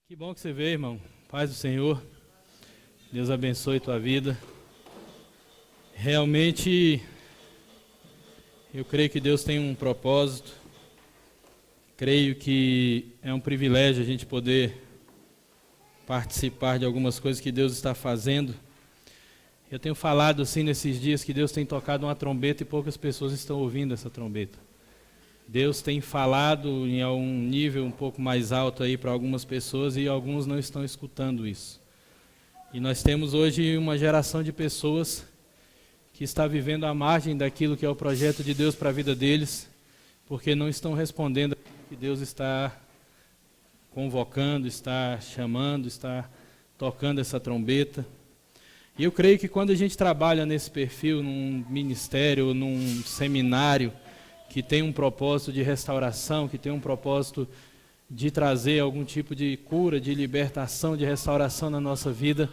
Que bom que você veio, irmão. Paz do Senhor. Deus abençoe tua vida. Realmente, eu creio que Deus tem um propósito. Creio que é um privilégio a gente poder participar de algumas coisas que Deus está fazendo. Eu tenho falado assim nesses dias que Deus tem tocado uma trombeta e poucas pessoas estão ouvindo essa trombeta. Deus tem falado em um nível um pouco mais alto aí para algumas pessoas e alguns não estão escutando isso. E nós temos hoje uma geração de pessoas que está vivendo à margem daquilo que é o projeto de Deus para a vida deles, porque não estão respondendo ao que Deus está convocando, está chamando, está tocando essa trombeta. E eu creio que quando a gente trabalha nesse perfil, num ministério, num seminário, que tem um propósito de restauração, que tem um propósito de trazer algum tipo de cura, de libertação, de restauração na nossa vida,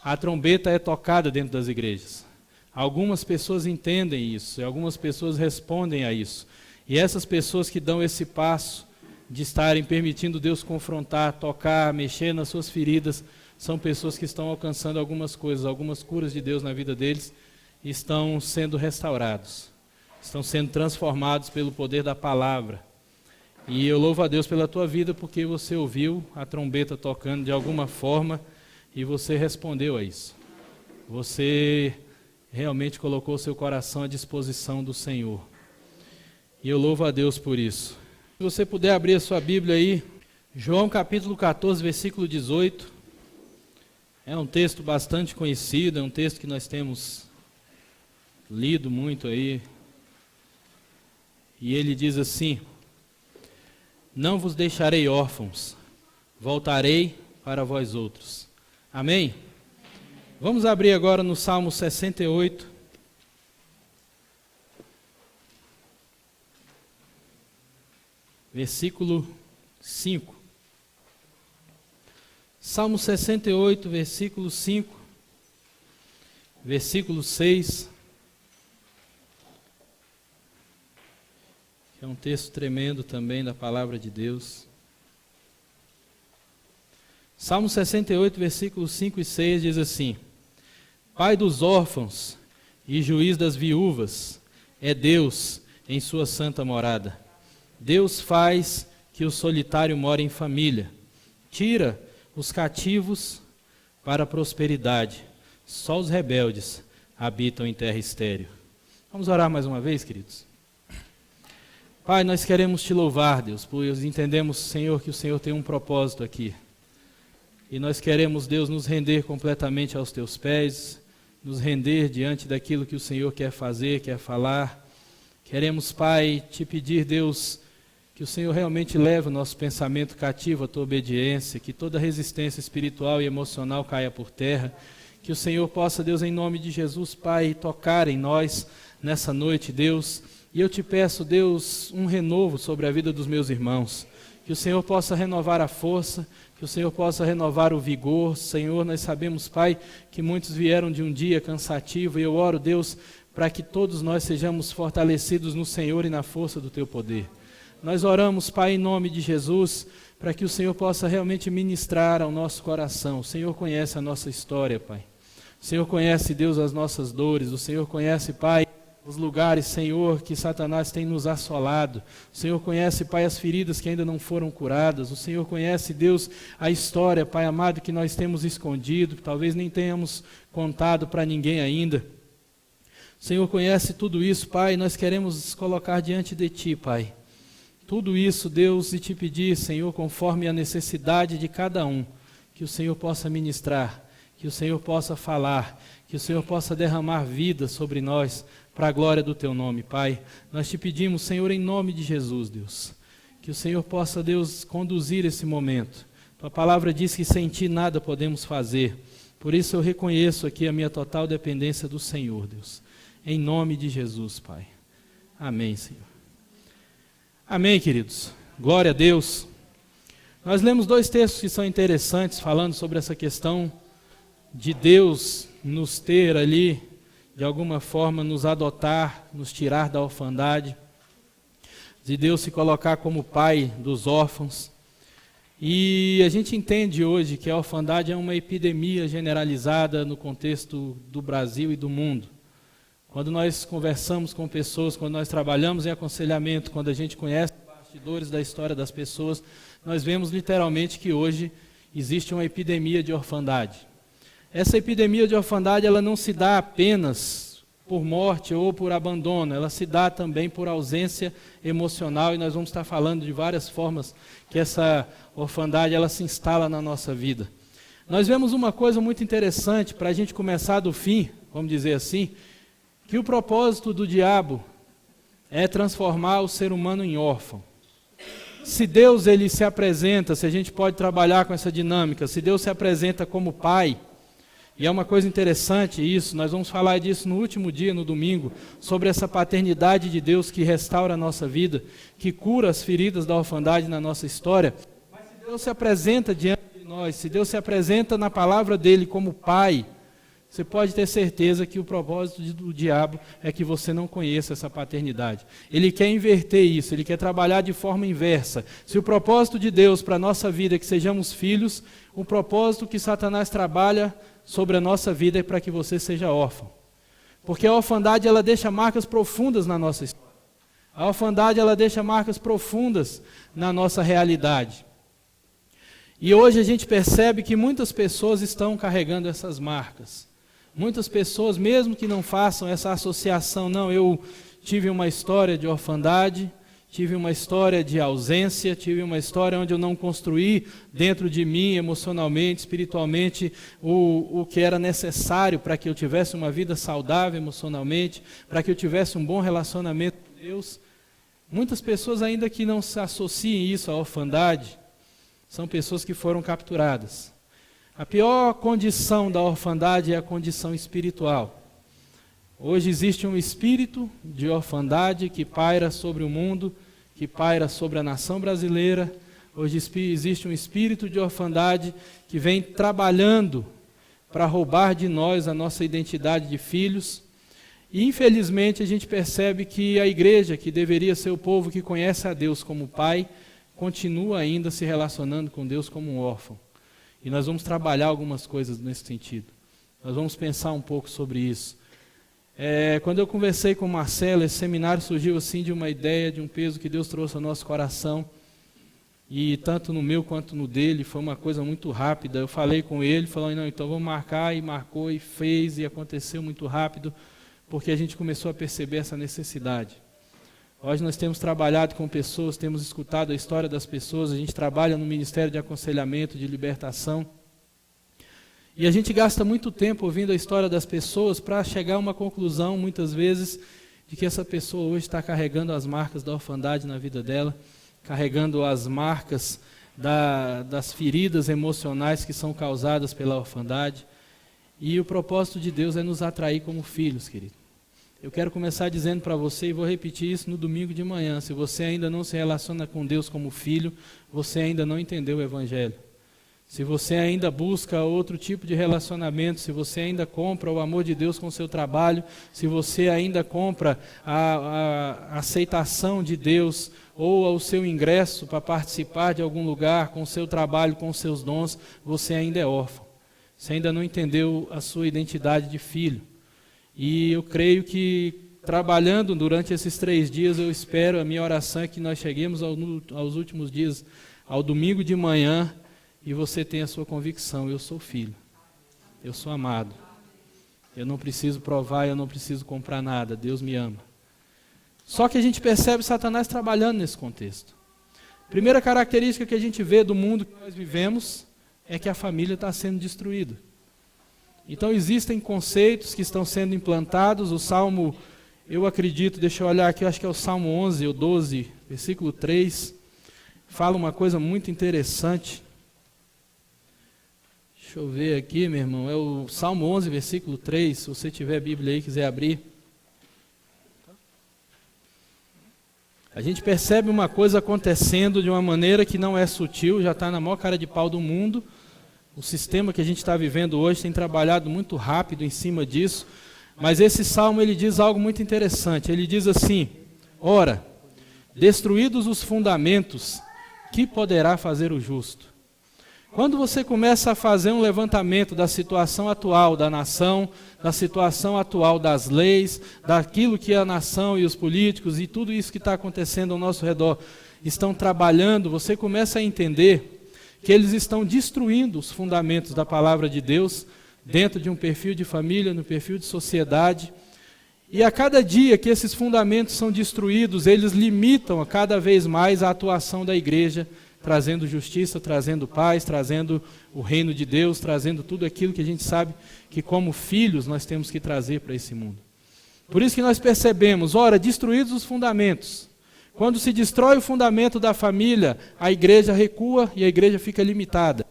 a trombeta é tocada dentro das igrejas. Algumas pessoas entendem isso, e algumas pessoas respondem a isso. E essas pessoas que dão esse passo de estarem permitindo Deus confrontar, tocar, mexer nas suas feridas, são pessoas que estão alcançando algumas coisas, algumas curas de Deus na vida deles, e estão sendo restaurados. Estão sendo transformados pelo poder da palavra. E eu louvo a Deus pela tua vida, porque você ouviu a trombeta tocando de alguma forma e você respondeu a isso. Você realmente colocou seu coração à disposição do Senhor. E eu louvo a Deus por isso. Se você puder abrir a sua Bíblia aí, João capítulo 14, versículo 18. É um texto bastante conhecido, é um texto que nós temos lido muito aí. E ele diz assim: não vos deixarei órfãos, voltarei para vós outros. Amém? Vamos abrir agora no Salmo 68. Versículo 5. Salmo 68, versículo 5. Versículo 6. É um texto tremendo também da palavra de Deus. Salmo 68, versículos 5 e 6 diz assim: Pai dos órfãos e juiz das viúvas é Deus em sua santa morada. Deus faz que o solitário more em família. Tira os cativos para a prosperidade. Só os rebeldes habitam em terra estéril. Vamos orar mais uma vez, queridos? Pai, nós queremos te louvar, Deus, pois entendemos, Senhor, que o Senhor tem um propósito aqui. E nós queremos, Deus, nos render completamente aos teus pés, nos render diante daquilo que o Senhor quer fazer, quer falar. Queremos, Pai, te pedir, Deus, que o Senhor realmente leve o nosso pensamento cativo à tua obediência, que toda resistência espiritual e emocional caia por terra, que o Senhor possa, Deus, em nome de Jesus, Pai, tocar em nós nessa noite, Deus. E eu te peço, Deus, um renovo sobre a vida dos meus irmãos. Que o Senhor possa renovar a força, que o Senhor possa renovar o vigor. Senhor, nós sabemos, Pai, que muitos vieram de um dia cansativo. E eu oro, Deus, para que todos nós sejamos fortalecidos no Senhor e na força do Teu poder. Nós oramos, Pai, em nome de Jesus, para que o Senhor possa realmente ministrar ao nosso coração. O Senhor conhece a nossa história, Pai. O Senhor conhece, Deus, as nossas dores. O Senhor conhece, Pai, os lugares, Senhor, que Satanás tem nos assolado. O Senhor conhece, Pai, as feridas que ainda não foram curadas. O Senhor conhece, Deus, a história, Pai amado, que nós temos escondido, que talvez nem tenhamos contado para ninguém ainda. O Senhor conhece tudo isso, Pai, e nós queremos colocar diante de Ti, Pai. Tudo isso, Deus, e te pedir, Senhor, conforme a necessidade de cada um, que o Senhor possa ministrar, que o Senhor possa falar, que o Senhor possa derramar vida sobre nós, para a glória do Teu nome, Pai. Nós te pedimos, Senhor, em nome de Jesus, Deus, que o Senhor possa, Deus, conduzir esse momento. Tua palavra diz que sem Ti nada podemos fazer. Por isso eu reconheço aqui a minha total dependência do Senhor, Deus. Em nome de Jesus, Pai. Amém, Senhor. Amém, queridos. Glória a Deus. Nós lemos dois textos que são interessantes, falando sobre essa questão de Deus nos ter ali, de alguma forma nos adotar, nos tirar da orfandade, de Deus se colocar como pai dos órfãos. E a gente entende hoje que a orfandade é uma epidemia generalizada no contexto do Brasil e do mundo. Quando nós conversamos com pessoas, quando nós trabalhamos em aconselhamento, quando a gente conhece os bastidores da história das pessoas, nós vemos literalmente que hoje existe uma epidemia de orfandade. Essa epidemia de orfandade, ela não se dá apenas por morte ou por abandono, ela se dá também por ausência emocional, e nós vamos estar falando de várias formas que essa orfandade ela se instala na nossa vida. Nós vemos uma coisa muito interessante, para a gente começar do fim, vamos dizer assim, que o propósito do diabo é transformar o ser humano em órfão. Se Deus ele se apresenta, se a gente pode trabalhar com essa dinâmica, se Deus se apresenta como Pai, e é uma coisa interessante isso, nós vamos falar disso no último dia, no domingo, sobre essa paternidade de Deus que restaura a nossa vida, que cura as feridas da orfandade na nossa história. Mas se Deus se apresenta diante de nós, se Deus se apresenta na palavra dele como Pai, você pode ter certeza que o propósito do diabo é que você não conheça essa paternidade. Ele quer inverter isso, ele quer trabalhar de forma inversa. Se o propósito de Deus para a nossa vida é que sejamos filhos, o propósito que Satanás trabalha sobre a nossa vida é para que você seja órfão. Porque a orfandade ela deixa marcas profundas na nossa história. A orfandade ela deixa marcas profundas na nossa realidade. E hoje a gente percebe que muitas pessoas estão carregando essas marcas. Muitas pessoas, mesmo que não façam essa associação, não, eu tive uma história de orfandade, tive uma história de ausência, tive uma história onde eu não construí dentro de mim, emocionalmente, espiritualmente, o que era necessário para que eu tivesse uma vida saudável emocionalmente, para que eu tivesse um bom relacionamento com Deus. Muitas pessoas ainda que não se associem isso à orfandade, são pessoas que foram capturadas. A pior condição da orfandade é a condição espiritual. Hoje existe um espírito de orfandade que paira sobre o mundo, que paira sobre a nação brasileira. Hoje existe um espírito de orfandade que vem trabalhando para roubar de nós a nossa identidade de filhos. E infelizmente a gente percebe que a igreja, que deveria ser o povo que conhece a Deus como Pai, continua ainda se relacionando com Deus como um órfão. E nós vamos trabalhar algumas coisas nesse sentido. Nós vamos pensar um pouco sobre isso. Quando eu conversei com o Marcelo, esse seminário surgiu assim de uma ideia, de um peso que Deus trouxe ao nosso coração. E tanto no meu quanto no dele, foi uma coisa muito rápida. Eu falei com ele, falando, não, então vamos marcar, e marcou, e fez, e aconteceu muito rápido, porque a gente começou a perceber essa necessidade. Hoje nós temos trabalhado com pessoas, temos escutado a história das pessoas, a gente trabalha no Ministério de Aconselhamento, de Libertação, e a gente gasta muito tempo ouvindo a história das pessoas para chegar a uma conclusão, muitas vezes, de que essa pessoa hoje está carregando as marcas da orfandade na vida dela, carregando as marcas das feridas emocionais que são causadas pela orfandade, e o propósito de Deus é nos atrair como filhos, querido. Eu quero começar dizendo para você, e vou repetir isso no domingo de manhã, se você ainda não se relaciona com Deus como filho, você ainda não entendeu o Evangelho. Se você ainda busca outro tipo de relacionamento, se você ainda compra o amor de Deus com o seu trabalho, se você ainda compra a aceitação de Deus ou o seu ingresso para participar de algum lugar com o seu trabalho, com os seus dons, você ainda é órfão. Você ainda não entendeu a sua identidade de filho. E eu creio que, trabalhando durante esses 3 dias, eu espero, a minha oração é que nós cheguemos aos últimos dias, ao domingo de manhã, e você tenha a sua convicção, eu sou filho, eu sou amado, eu não preciso provar, eu não preciso comprar nada, Deus me ama. Só que a gente percebe Satanás trabalhando nesse contexto. Primeira característica que a gente vê do mundo que nós vivemos é que a família está sendo destruída. Então existem conceitos que estão sendo implantados. O Salmo, eu acredito, deixa eu olhar aqui, eu acho que é o Salmo 11 ou 12, versículo 3, fala uma coisa muito interessante. Deixa eu ver aqui, meu irmão, é o Salmo 11, versículo 3, se você tiver a Bíblia aí e quiser abrir. A gente percebe uma coisa acontecendo de uma maneira que não é sutil, já está na maior cara de pau do mundo. O sistema que a gente está vivendo hoje tem trabalhado muito rápido em cima disso, mas esse salmo ele diz algo muito interessante. Ele diz assim: ora, destruídos os fundamentos, que poderá fazer o justo? Quando você começa a fazer um levantamento da situação atual da nação, da situação atual das leis, daquilo que a nação e os políticos e tudo isso que está acontecendo ao nosso redor estão trabalhando, você começa a entender que eles estão destruindo os fundamentos da palavra de Deus dentro de um perfil de família, no perfil de sociedade. E a cada dia que esses fundamentos são destruídos, eles limitam a cada vez mais a atuação da igreja, trazendo justiça, trazendo paz, trazendo o reino de Deus, trazendo tudo aquilo que a gente sabe que como filhos nós temos que trazer para esse mundo. Por isso que nós percebemos, ora, destruídos os fundamentos, quando se destrói o fundamento da família, a igreja recua e a igreja fica limitada.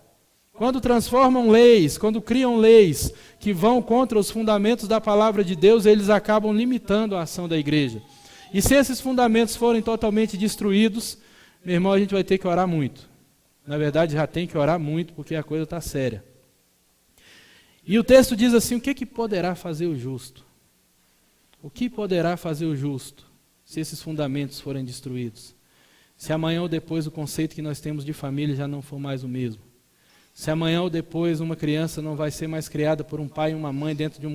Quando transformam leis, quando criam leis que vão contra os fundamentos da palavra de Deus, eles acabam limitando a ação da igreja. E se esses fundamentos forem totalmente destruídos, meu irmão, a gente vai ter que orar muito. Na verdade, já tem que orar muito, porque a coisa está séria. E o texto diz assim, o que poderá fazer o justo? O que poderá fazer o justo se esses fundamentos forem destruídos? Se amanhã ou depois o conceito que nós temos de família já não for mais o mesmo? Se amanhã ou depois uma criança não vai ser mais criada por um pai e uma mãe dentro de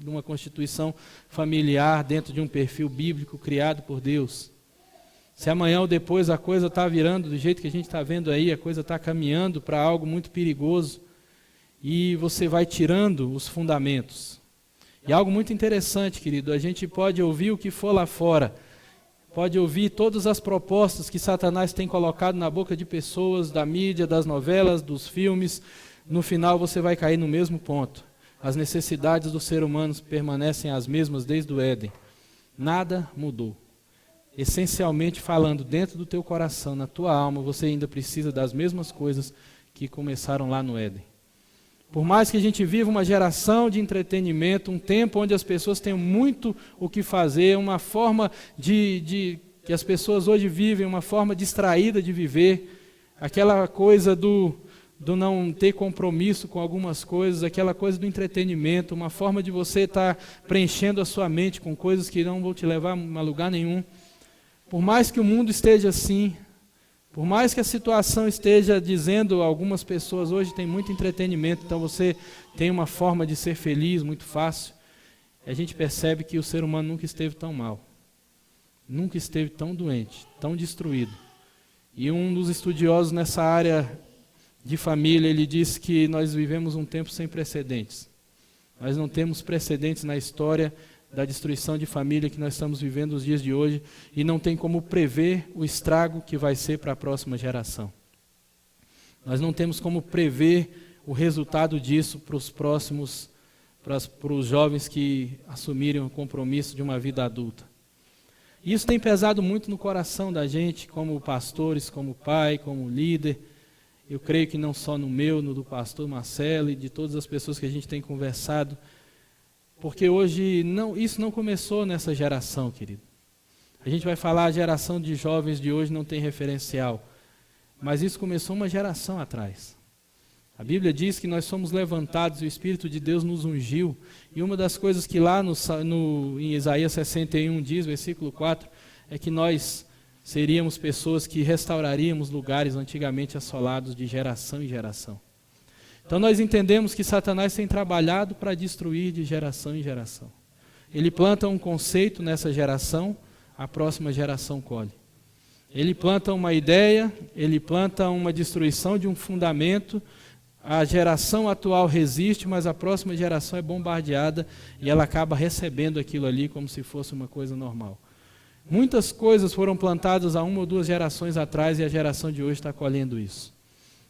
uma constituição familiar, dentro de um perfil bíblico criado por Deus? Se amanhã ou depois a coisa está virando do jeito que a gente está vendo aí, a coisa está caminhando para algo muito perigoso e você vai tirando os fundamentos. E algo muito interessante, querido, a gente pode ouvir o que for lá fora, pode ouvir todas as propostas que Satanás tem colocado na boca de pessoas, da mídia, das novelas, dos filmes, no final você vai cair no mesmo ponto. As necessidades do ser humano permanecem as mesmas desde o Éden. Nada mudou. Essencialmente falando, dentro do teu coração, na tua alma, você ainda precisa das mesmas coisas que começaram lá no Éden. Por mais que a gente viva uma geração de entretenimento, um tempo onde as pessoas têm muito o que fazer, uma forma que as pessoas hoje vivem, uma forma distraída de viver, aquela coisa do não ter compromisso com algumas coisas, aquela coisa do entretenimento, uma forma de você estar preenchendo a sua mente com coisas que não vão te levar a lugar nenhum. Por mais que o mundo esteja assim, por mais que a situação esteja dizendo, algumas pessoas hoje têm muito entretenimento, então você tem uma forma de ser feliz muito fácil, a gente percebe que o ser humano nunca esteve tão mal, nunca esteve tão doente, tão destruído. E um dos estudiosos nessa área de família, ele disse que nós vivemos um tempo sem precedentes. Nós não temos precedentes na história da destruição de família que nós estamos vivendo nos dias de hoje e não tem como prever o estrago que vai ser para a próxima geração. Nós não temos como prever o resultado disso para os próximos, para os jovens que assumirem o compromisso de uma vida adulta. E isso tem pesado muito no coração da gente, como pastores, como pai, como líder. Eu creio que não só no meu, no do pastor Marcelo e de todas as pessoas que a gente tem conversado, porque hoje isso não começou nessa geração, querido. A gente vai falar, a geração de jovens de hoje não tem referencial, mas isso começou uma geração atrás. A Bíblia diz que nós somos levantados e o Espírito de Deus nos ungiu, e uma das coisas que lá em Isaías 61 diz, versículo 4, é que nós seríamos pessoas que restauraríamos lugares antigamente assolados de geração em geração. Então nós entendemos que Satanás tem trabalhado para destruir de geração em geração. Ele planta um conceito nessa geração, a próxima geração colhe. Ele planta uma ideia, ele planta uma destruição de um fundamento, a geração atual resiste, mas a próxima geração é bombardeada e ela acaba recebendo aquilo ali como se fosse uma coisa normal. Muitas coisas foram plantadas há 1 ou 2 gerações atrás e a geração de hoje está colhendo isso.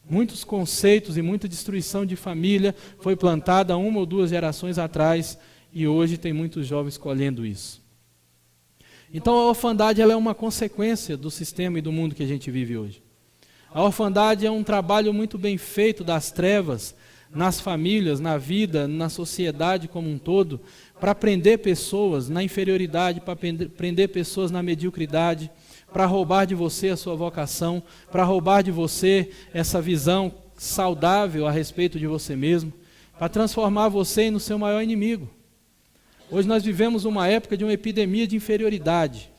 Muitos conceitos e muita destruição de família foi plantada há 1 ou 2 gerações atrás e hoje tem muitos jovens colhendo isso. Então a orfandade ela é uma consequência do sistema e do mundo que a gente vive hoje. A orfandade é um trabalho muito bem feito das trevas nas famílias, na vida, na sociedade como um todo, para prender pessoas na inferioridade, para prender pessoas na mediocridade, para roubar de você a sua vocação, para roubar de você essa visão saudável a respeito de você mesmo, para transformar você no seu maior inimigo. Hoje nós vivemos uma época de uma epidemia de inferioridade.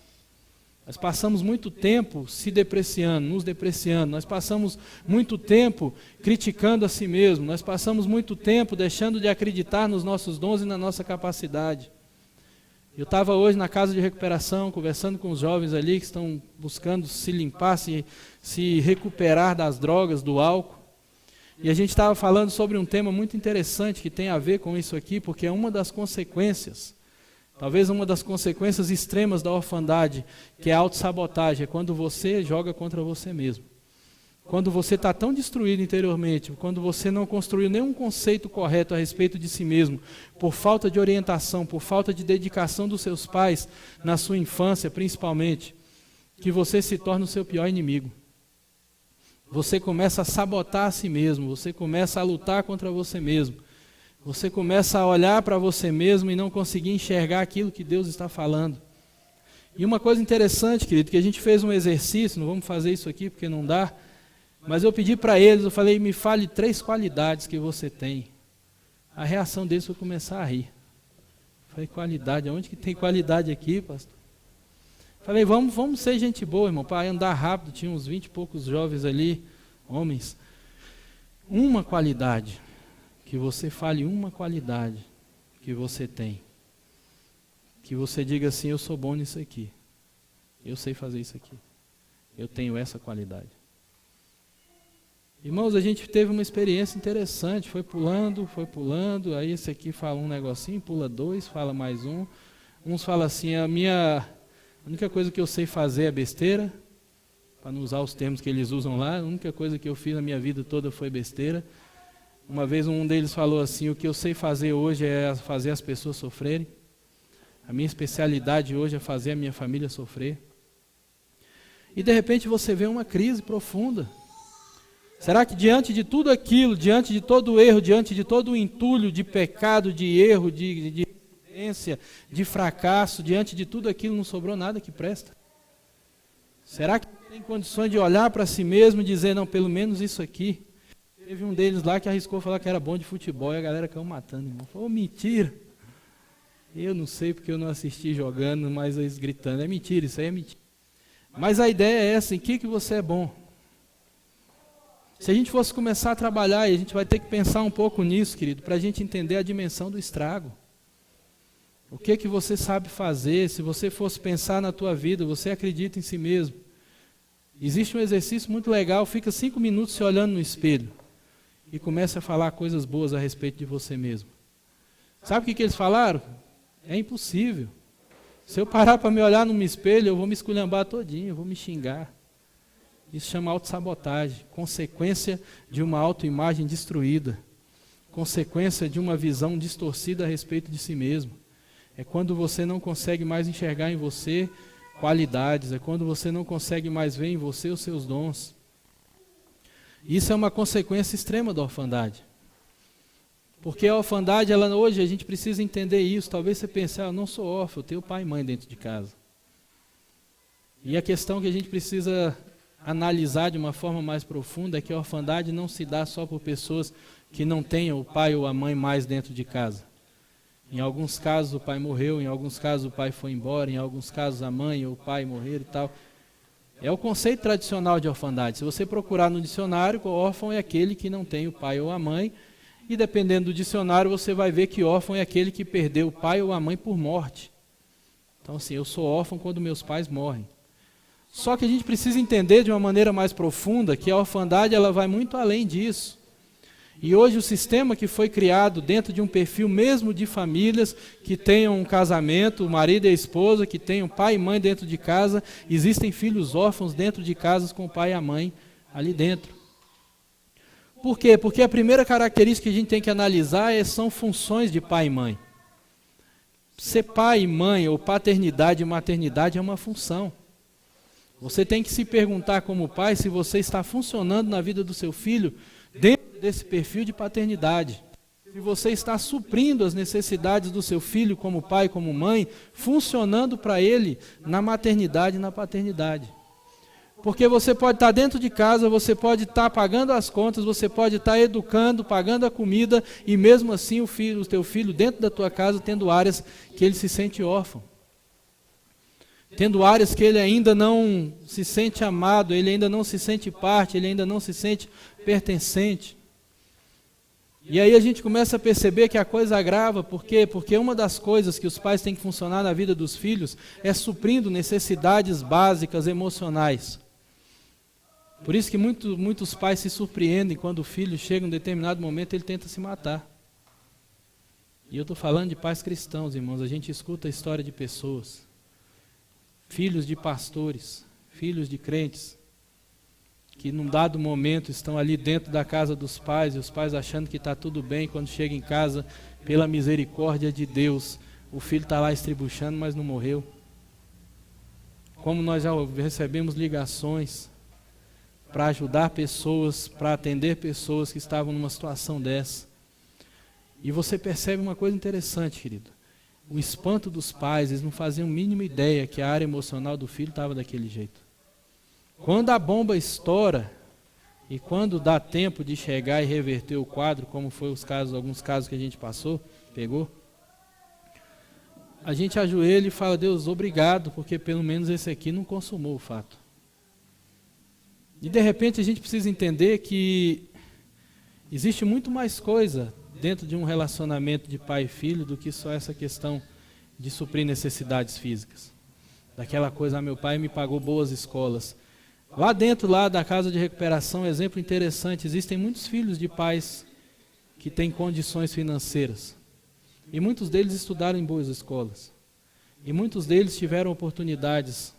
Nós passamos muito tempo se depreciando, nos depreciando. Nós passamos muito tempo criticando a si mesmo. Nós passamos muito tempo deixando de acreditar nos nossos dons e na nossa capacidade. Eu estava hoje na casa de recuperação, conversando com os jovens ali que estão buscando se limpar, se recuperar das drogas, do álcool. E a gente estava falando sobre um tema muito interessante que tem a ver com isso aqui, porque é uma das consequências, talvez uma das consequências extremas da orfandade, que é a autossabotagem, é quando você joga contra você mesmo. Quando você está tão destruído interiormente, quando você não construiu nenhum conceito correto a respeito de si mesmo, por falta de orientação, por falta de dedicação dos seus pais, na sua infância principalmente, que você se torna o seu pior inimigo. Você começa a sabotar a si mesmo, você começa a lutar contra você mesmo. Você começa a olhar para você mesmo e não conseguir enxergar aquilo que Deus está falando. E uma coisa interessante, querido, que a gente fez um exercício, não vamos fazer isso aqui porque não dá, mas eu pedi para eles, eu falei, me fale 3 qualidades que você tem. A reação deles foi começar a rir. Eu falei, qualidade, aonde que tem qualidade aqui, pastor? Falei, vamos ser gente boa, irmão, para andar rápido, tinha uns 20 e poucos jovens ali, homens. Uma qualidade, que você fale uma qualidade que você tem. Que você diga assim, eu sou bom nisso aqui. Eu sei fazer isso aqui. Eu tenho essa qualidade. Irmãos, a gente teve uma experiência interessante, foi pulando, aí esse aqui fala um negocinho, pula 2, fala mais um. Uns falam assim, a única coisa que eu sei fazer é besteira, para não usar os termos que eles usam lá, a única coisa que eu fiz na minha vida toda foi besteira. Uma vez um deles falou assim, o que eu sei fazer hoje é fazer as pessoas sofrerem. A minha especialidade hoje é fazer a minha família sofrer. E de repente você vê uma crise profunda. Será que diante de tudo aquilo, diante de todo o erro, diante de todo o entulho de pecado, de erro, de incidência, de fracasso, diante de tudo aquilo não sobrou nada que presta? Será que tem condições de olhar para si mesmo e dizer, não, pelo menos isso aqui? Teve um deles lá que arriscou falar que era bom de futebol e a galera caiu matando, irmão. Falou, mentira. Eu não sei porque eu não assisti jogando, mas eles gritando, é mentira, isso aí é mentira. Mas a ideia é essa, em que você é bom? Se a gente fosse começar a trabalhar, e a gente vai ter que pensar um pouco nisso, querido, para a gente entender a dimensão do estrago. O que você sabe fazer? Se você fosse pensar na tua vida, você acredita em si mesmo. Existe um exercício muito legal, fica 5 minutos se olhando no espelho e começa a falar coisas boas a respeito de você mesmo. Sabe o que eles falaram? É impossível. Se eu parar para me olhar no espelho, eu vou me esculhambar todinho, eu vou me xingar. Isso chama autossabotagem, consequência de uma autoimagem destruída, consequência de uma visão distorcida a respeito de si mesmo. É quando você não consegue mais enxergar em você qualidades, é quando você não consegue mais ver em você os seus dons. Isso é uma consequência extrema da orfandade. Porque a orfandade, hoje a gente precisa entender isso. Talvez você pense, eu não sou órfão, eu tenho pai e mãe dentro de casa. E a questão que a gente precisa analisar de uma forma mais profunda é que a orfandade não se dá só por pessoas que não tenham o pai ou a mãe mais dentro de casa. Em alguns casos o pai morreu, em alguns casos o pai foi embora, em alguns casos a mãe ou o pai morreram e tal. É o conceito tradicional de orfandade. Se você procurar no dicionário, o órfão é aquele que não tem o pai ou a mãe, e dependendo do dicionário você vai ver que órfão é aquele que perdeu o pai ou a mãe por morte. Então assim, eu sou órfão quando meus pais morrem. Só que a gente precisa entender de uma maneira mais profunda que a orfandade ela vai muito além disso. E hoje o sistema que foi criado dentro de um perfil mesmo de famílias que tenham um casamento, o marido e a esposa, que tenham pai e mãe dentro de casa, existem filhos órfãos dentro de casas com o pai e a mãe ali dentro. Por quê? Porque a primeira característica que a gente tem que analisar são funções de pai e mãe. Ser pai e mãe, ou paternidade e maternidade é uma função. Você tem que se perguntar como pai se você está funcionando na vida do seu filho dentro desse perfil de paternidade. Se você está suprindo as necessidades do seu filho como pai, como mãe, funcionando para ele na maternidade e na paternidade. Porque você pode estar dentro de casa, você pode estar pagando as contas, você pode estar educando, pagando a comida, e mesmo assim o teu filho dentro da tua casa tendo áreas que ele se sente órfão. tendo áreas que ele ainda não se sente amado, ele ainda não se sente parte, ele ainda não se sente pertencente. E aí a gente começa a perceber que a coisa agrava, por quê? Porque uma das coisas que os pais têm que funcionar na vida dos filhos é suprindo necessidades básicas emocionais. Por isso que muitos pais se surpreendem quando o filho chega em um determinado momento e ele tenta se matar. E eu estou falando de pais cristãos, irmãos, a gente escuta a história de pessoas, filhos de pastores, filhos de crentes, que num dado momento estão ali dentro da casa dos pais, e os pais achando que está tudo bem, quando chega em casa, pela misericórdia de Deus, o filho está lá estribuchando, mas não morreu. Como nós já recebemos ligações para ajudar pessoas, para atender pessoas que estavam numa situação dessa. E você percebe uma coisa interessante, querido. O espanto dos pais, eles não faziam a mínima ideia que a área emocional do filho estava daquele jeito. Quando a bomba estoura, e quando dá tempo de chegar e reverter o quadro, como foi alguns casos que a gente pegou, a gente ajoelha e fala, Deus, obrigado, porque pelo menos esse aqui não consumou o fato. E de repente a gente precisa entender que existe muito mais coisa dentro de um relacionamento de pai e filho do que só essa questão de suprir necessidades físicas. Daquela coisa, meu pai me pagou boas escolas. Lá dentro da casa de recuperação, exemplo interessante, existem muitos filhos de pais que têm condições financeiras. E muitos deles estudaram em boas escolas. E muitos deles tiveram oportunidades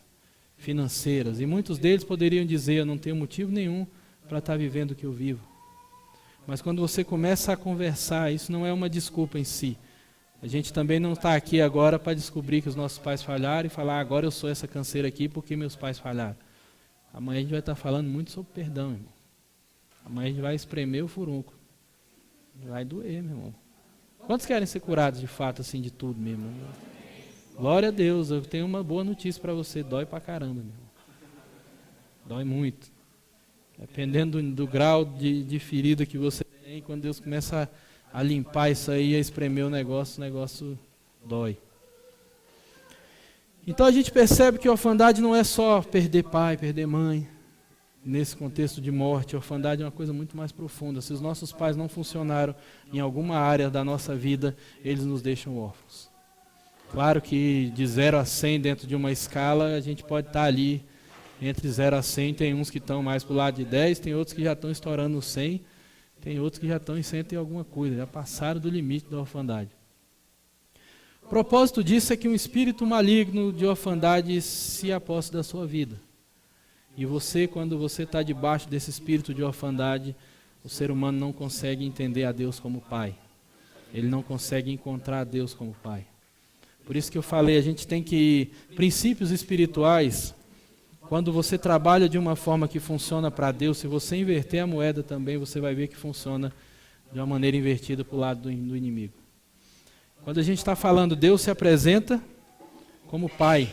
financeiras. E muitos deles poderiam dizer, eu não tenho motivo nenhum para estar vivendo o que eu vivo. Mas quando você começa a conversar, isso não é uma desculpa em si. A gente também não está aqui agora para descobrir que os nossos pais falharam e falar, agora eu sou essa canseira aqui porque meus pais falharam. Amanhã a gente vai estar falando muito sobre perdão, irmão. Amanhã a gente vai espremer o furúnculo. Vai doer, meu irmão. Quantos querem ser curados de fato, assim, de tudo mesmo? Glória a Deus, eu tenho uma boa notícia para você, dói pra caramba, meu irmão. Dói muito. Dependendo do grau de ferida que você tem, quando Deus começa a limpar isso aí, a espremer o negócio dói. Então a gente percebe que a orfandade não é só perder pai, perder mãe, nesse contexto de morte. A orfandade é uma coisa muito mais profunda. Se os nossos pais não funcionaram em alguma área da nossa vida, eles nos deixam órfãos. Claro que de 0 a 100 dentro de uma escala, a gente pode estar ali entre 0 a 100, tem uns que estão mais para o lado de 10, tem outros que já estão estourando no 100, tem outros que já estão em 100 e alguma coisa, já passaram do limite da orfandade. O propósito disso é que um espírito maligno de orfandade se aposse da sua vida. E você, quando você está debaixo desse espírito de orfandade, o ser humano não consegue entender a Deus como Pai. Ele não consegue encontrar a Deus como Pai. Por isso que eu falei, a gente tem que... Princípios espirituais, quando você trabalha de uma forma que funciona para Deus, se você inverter a moeda também, você vai ver que funciona de uma maneira invertida para o lado do inimigo. Quando a gente está falando, Deus se apresenta como Pai.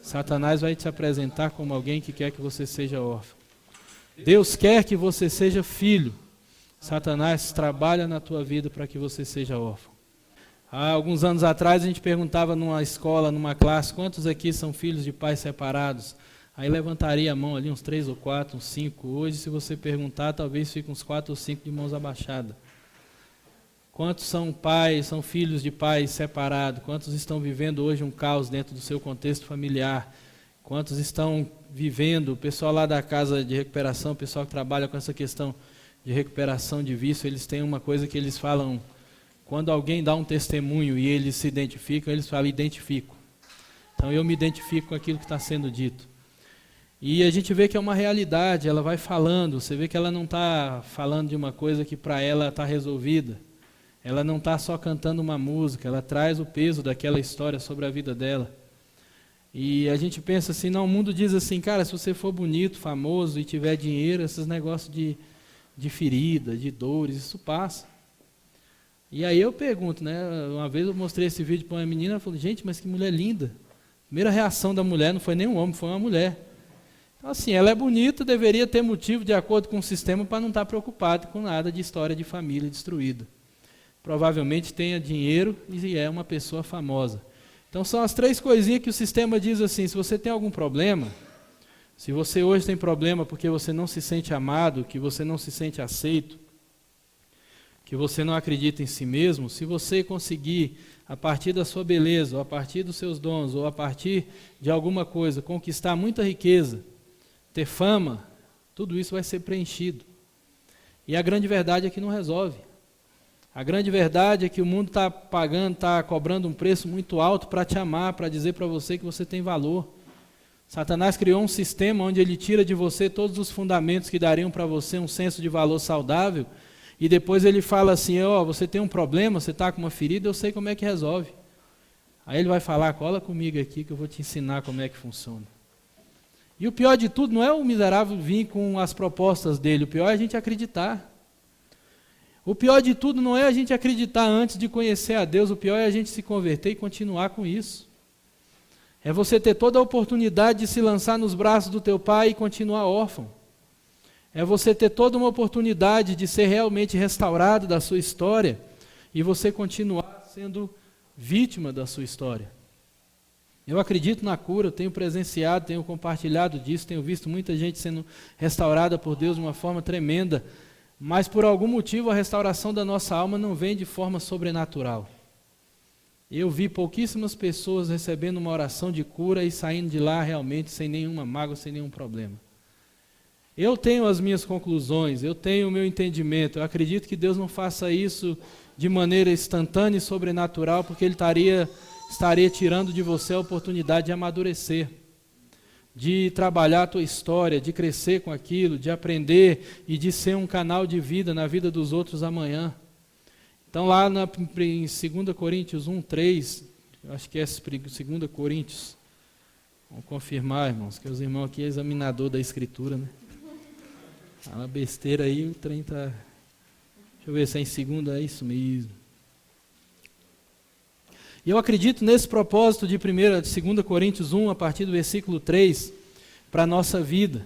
Satanás vai te apresentar como alguém que quer que você seja órfão. Deus quer que você seja filho. Satanás trabalha na tua vida para que você seja órfão. Há alguns anos atrás a gente perguntava numa escola, numa classe, quantos aqui são filhos de pais separados? Aí levantaria a mão ali, uns 3 ou 4, uns 5. Hoje, se você perguntar, talvez fique uns 4 ou 5 de mãos abaixadas. Quantos são pais, são filhos de pais separados? Quantos estão vivendo hoje um caos dentro do seu contexto familiar? Quantos estão vivendo, o pessoal lá da casa de recuperação, o pessoal que trabalha com essa questão de recuperação de vício, eles têm uma coisa que eles falam, quando alguém dá um testemunho e eles se identificam, eles falam, identifico. Então eu me identifico com aquilo que está sendo dito. E a gente vê que é uma realidade, ela vai falando, você vê que ela não está falando de uma coisa que para ela está resolvida. Ela não está só cantando uma música, ela traz o peso daquela história sobre a vida dela. E a gente pensa assim, não, o mundo diz assim, cara, se você for bonito, famoso e tiver dinheiro, esses negócios de ferida, de dores, isso passa. E aí eu pergunto, né, uma vez eu mostrei esse vídeo para uma menina, ela falou, gente, mas que mulher linda. A primeira reação da mulher não foi nem um homem, foi uma mulher. Então assim, ela é bonita, deveria ter motivo de acordo com o sistema para não estar preocupada com nada de história de família destruída. Provavelmente tenha dinheiro e é uma pessoa famosa. Então são as 3 coisinhas que o sistema diz assim: se você tem algum problema, se você hoje tem problema porque você não se sente amado, que você não se sente aceito, que você não acredita em si mesmo, se você conseguir, a partir da sua beleza, ou a partir dos seus dons, ou a partir de alguma coisa, conquistar muita riqueza, ter fama, tudo isso vai ser preenchido. E a grande verdade é que não resolve. A grande verdade é que o mundo está pagando, está cobrando um preço muito alto para te amar, para dizer para você que você tem valor. Satanás criou um sistema onde ele tira de você todos os fundamentos que dariam para você um senso de valor saudável, e depois ele fala assim: você tem um problema, você está com uma ferida, eu sei como é que resolve. Aí ele vai falar: cola comigo aqui que eu vou te ensinar como é que funciona. E o pior de tudo não é o miserável vir com as propostas dele, o pior é a gente acreditar. O pior de tudo não é a gente acreditar antes de conhecer a Deus, o pior é a gente se converter e continuar com isso. É você ter toda a oportunidade de se lançar nos braços do teu pai e continuar órfão. É você ter toda uma oportunidade de ser realmente restaurado da sua história e você continuar sendo vítima da sua história. Eu acredito na cura, eu tenho presenciado, tenho compartilhado disso, tenho visto muita gente sendo restaurada por Deus de uma forma tremenda, mas por algum motivo a restauração da nossa alma não vem de forma sobrenatural. Eu vi pouquíssimas pessoas recebendo uma oração de cura e saindo de lá realmente sem nenhuma mágoa, sem nenhum problema. Eu tenho as minhas conclusões, eu tenho o meu entendimento, eu acredito que Deus não faça isso de maneira instantânea e sobrenatural, porque Ele estaria tirando de você a oportunidade de amadurecer, de trabalhar a tua história, de crescer com aquilo, de aprender e de ser um canal de vida na vida dos outros amanhã. Então lá em 2 Coríntios 1:3, acho que é 2 Coríntios, vamos confirmar, irmãos, que os irmãos aqui é examinador da Escritura, né? Fala besteira aí, o trem tá... Deixa eu ver se é em 2, é isso mesmo. E eu acredito nesse propósito de 2 Coríntios 1, a partir do versículo 3, para a nossa vida.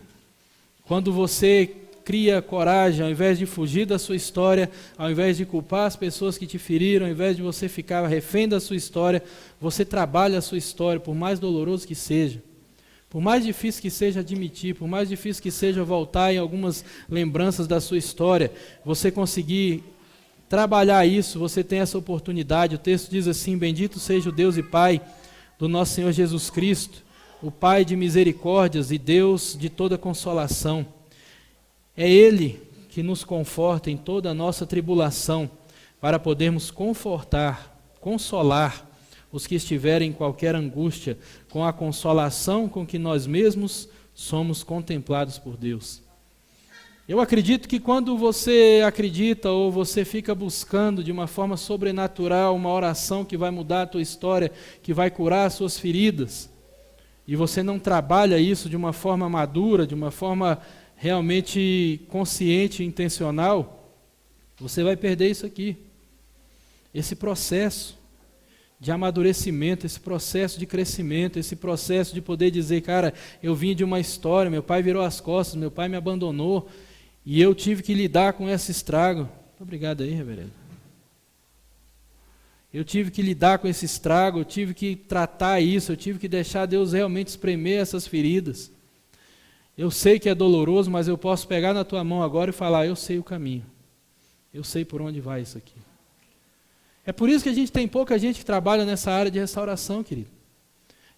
Quando você cria coragem, ao invés de fugir da sua história, ao invés de culpar as pessoas que te feriram, ao invés de você ficar refém da sua história, você trabalha a sua história, por mais doloroso que seja. Por mais difícil que seja admitir, por mais difícil que seja voltar em algumas lembranças da sua história, você conseguir trabalhar isso, você tem essa oportunidade. O texto diz assim: bendito seja o Deus e Pai do nosso Senhor Jesus Cristo, o Pai de misericórdias e Deus de toda consolação. É Ele que nos conforta em toda a nossa tribulação, para podermos consolar os que estiverem em qualquer angústia, com a consolação com que nós mesmos somos contemplados por Deus. Eu acredito que quando você acredita ou você fica buscando de uma forma sobrenatural uma oração que vai mudar a tua história, que vai curar as suas feridas, e você não trabalha isso de uma forma madura, de uma forma realmente consciente e intencional, você vai perder isso aqui. Esse processo de amadurecimento, esse processo de crescimento, esse processo de poder dizer: cara, eu vim de uma história, meu pai virou as costas, meu pai me abandonou, e eu tive que lidar com esse estrago. Obrigado aí, reverendo. Eu tive que lidar com esse estrago, eu tive que tratar isso, eu tive que deixar Deus realmente espremer essas feridas. Eu sei que é doloroso, mas eu posso pegar na tua mão agora e falar: eu sei o caminho, eu sei por onde vai isso aqui. É por isso que a gente tem pouca gente que trabalha nessa área de restauração, querido.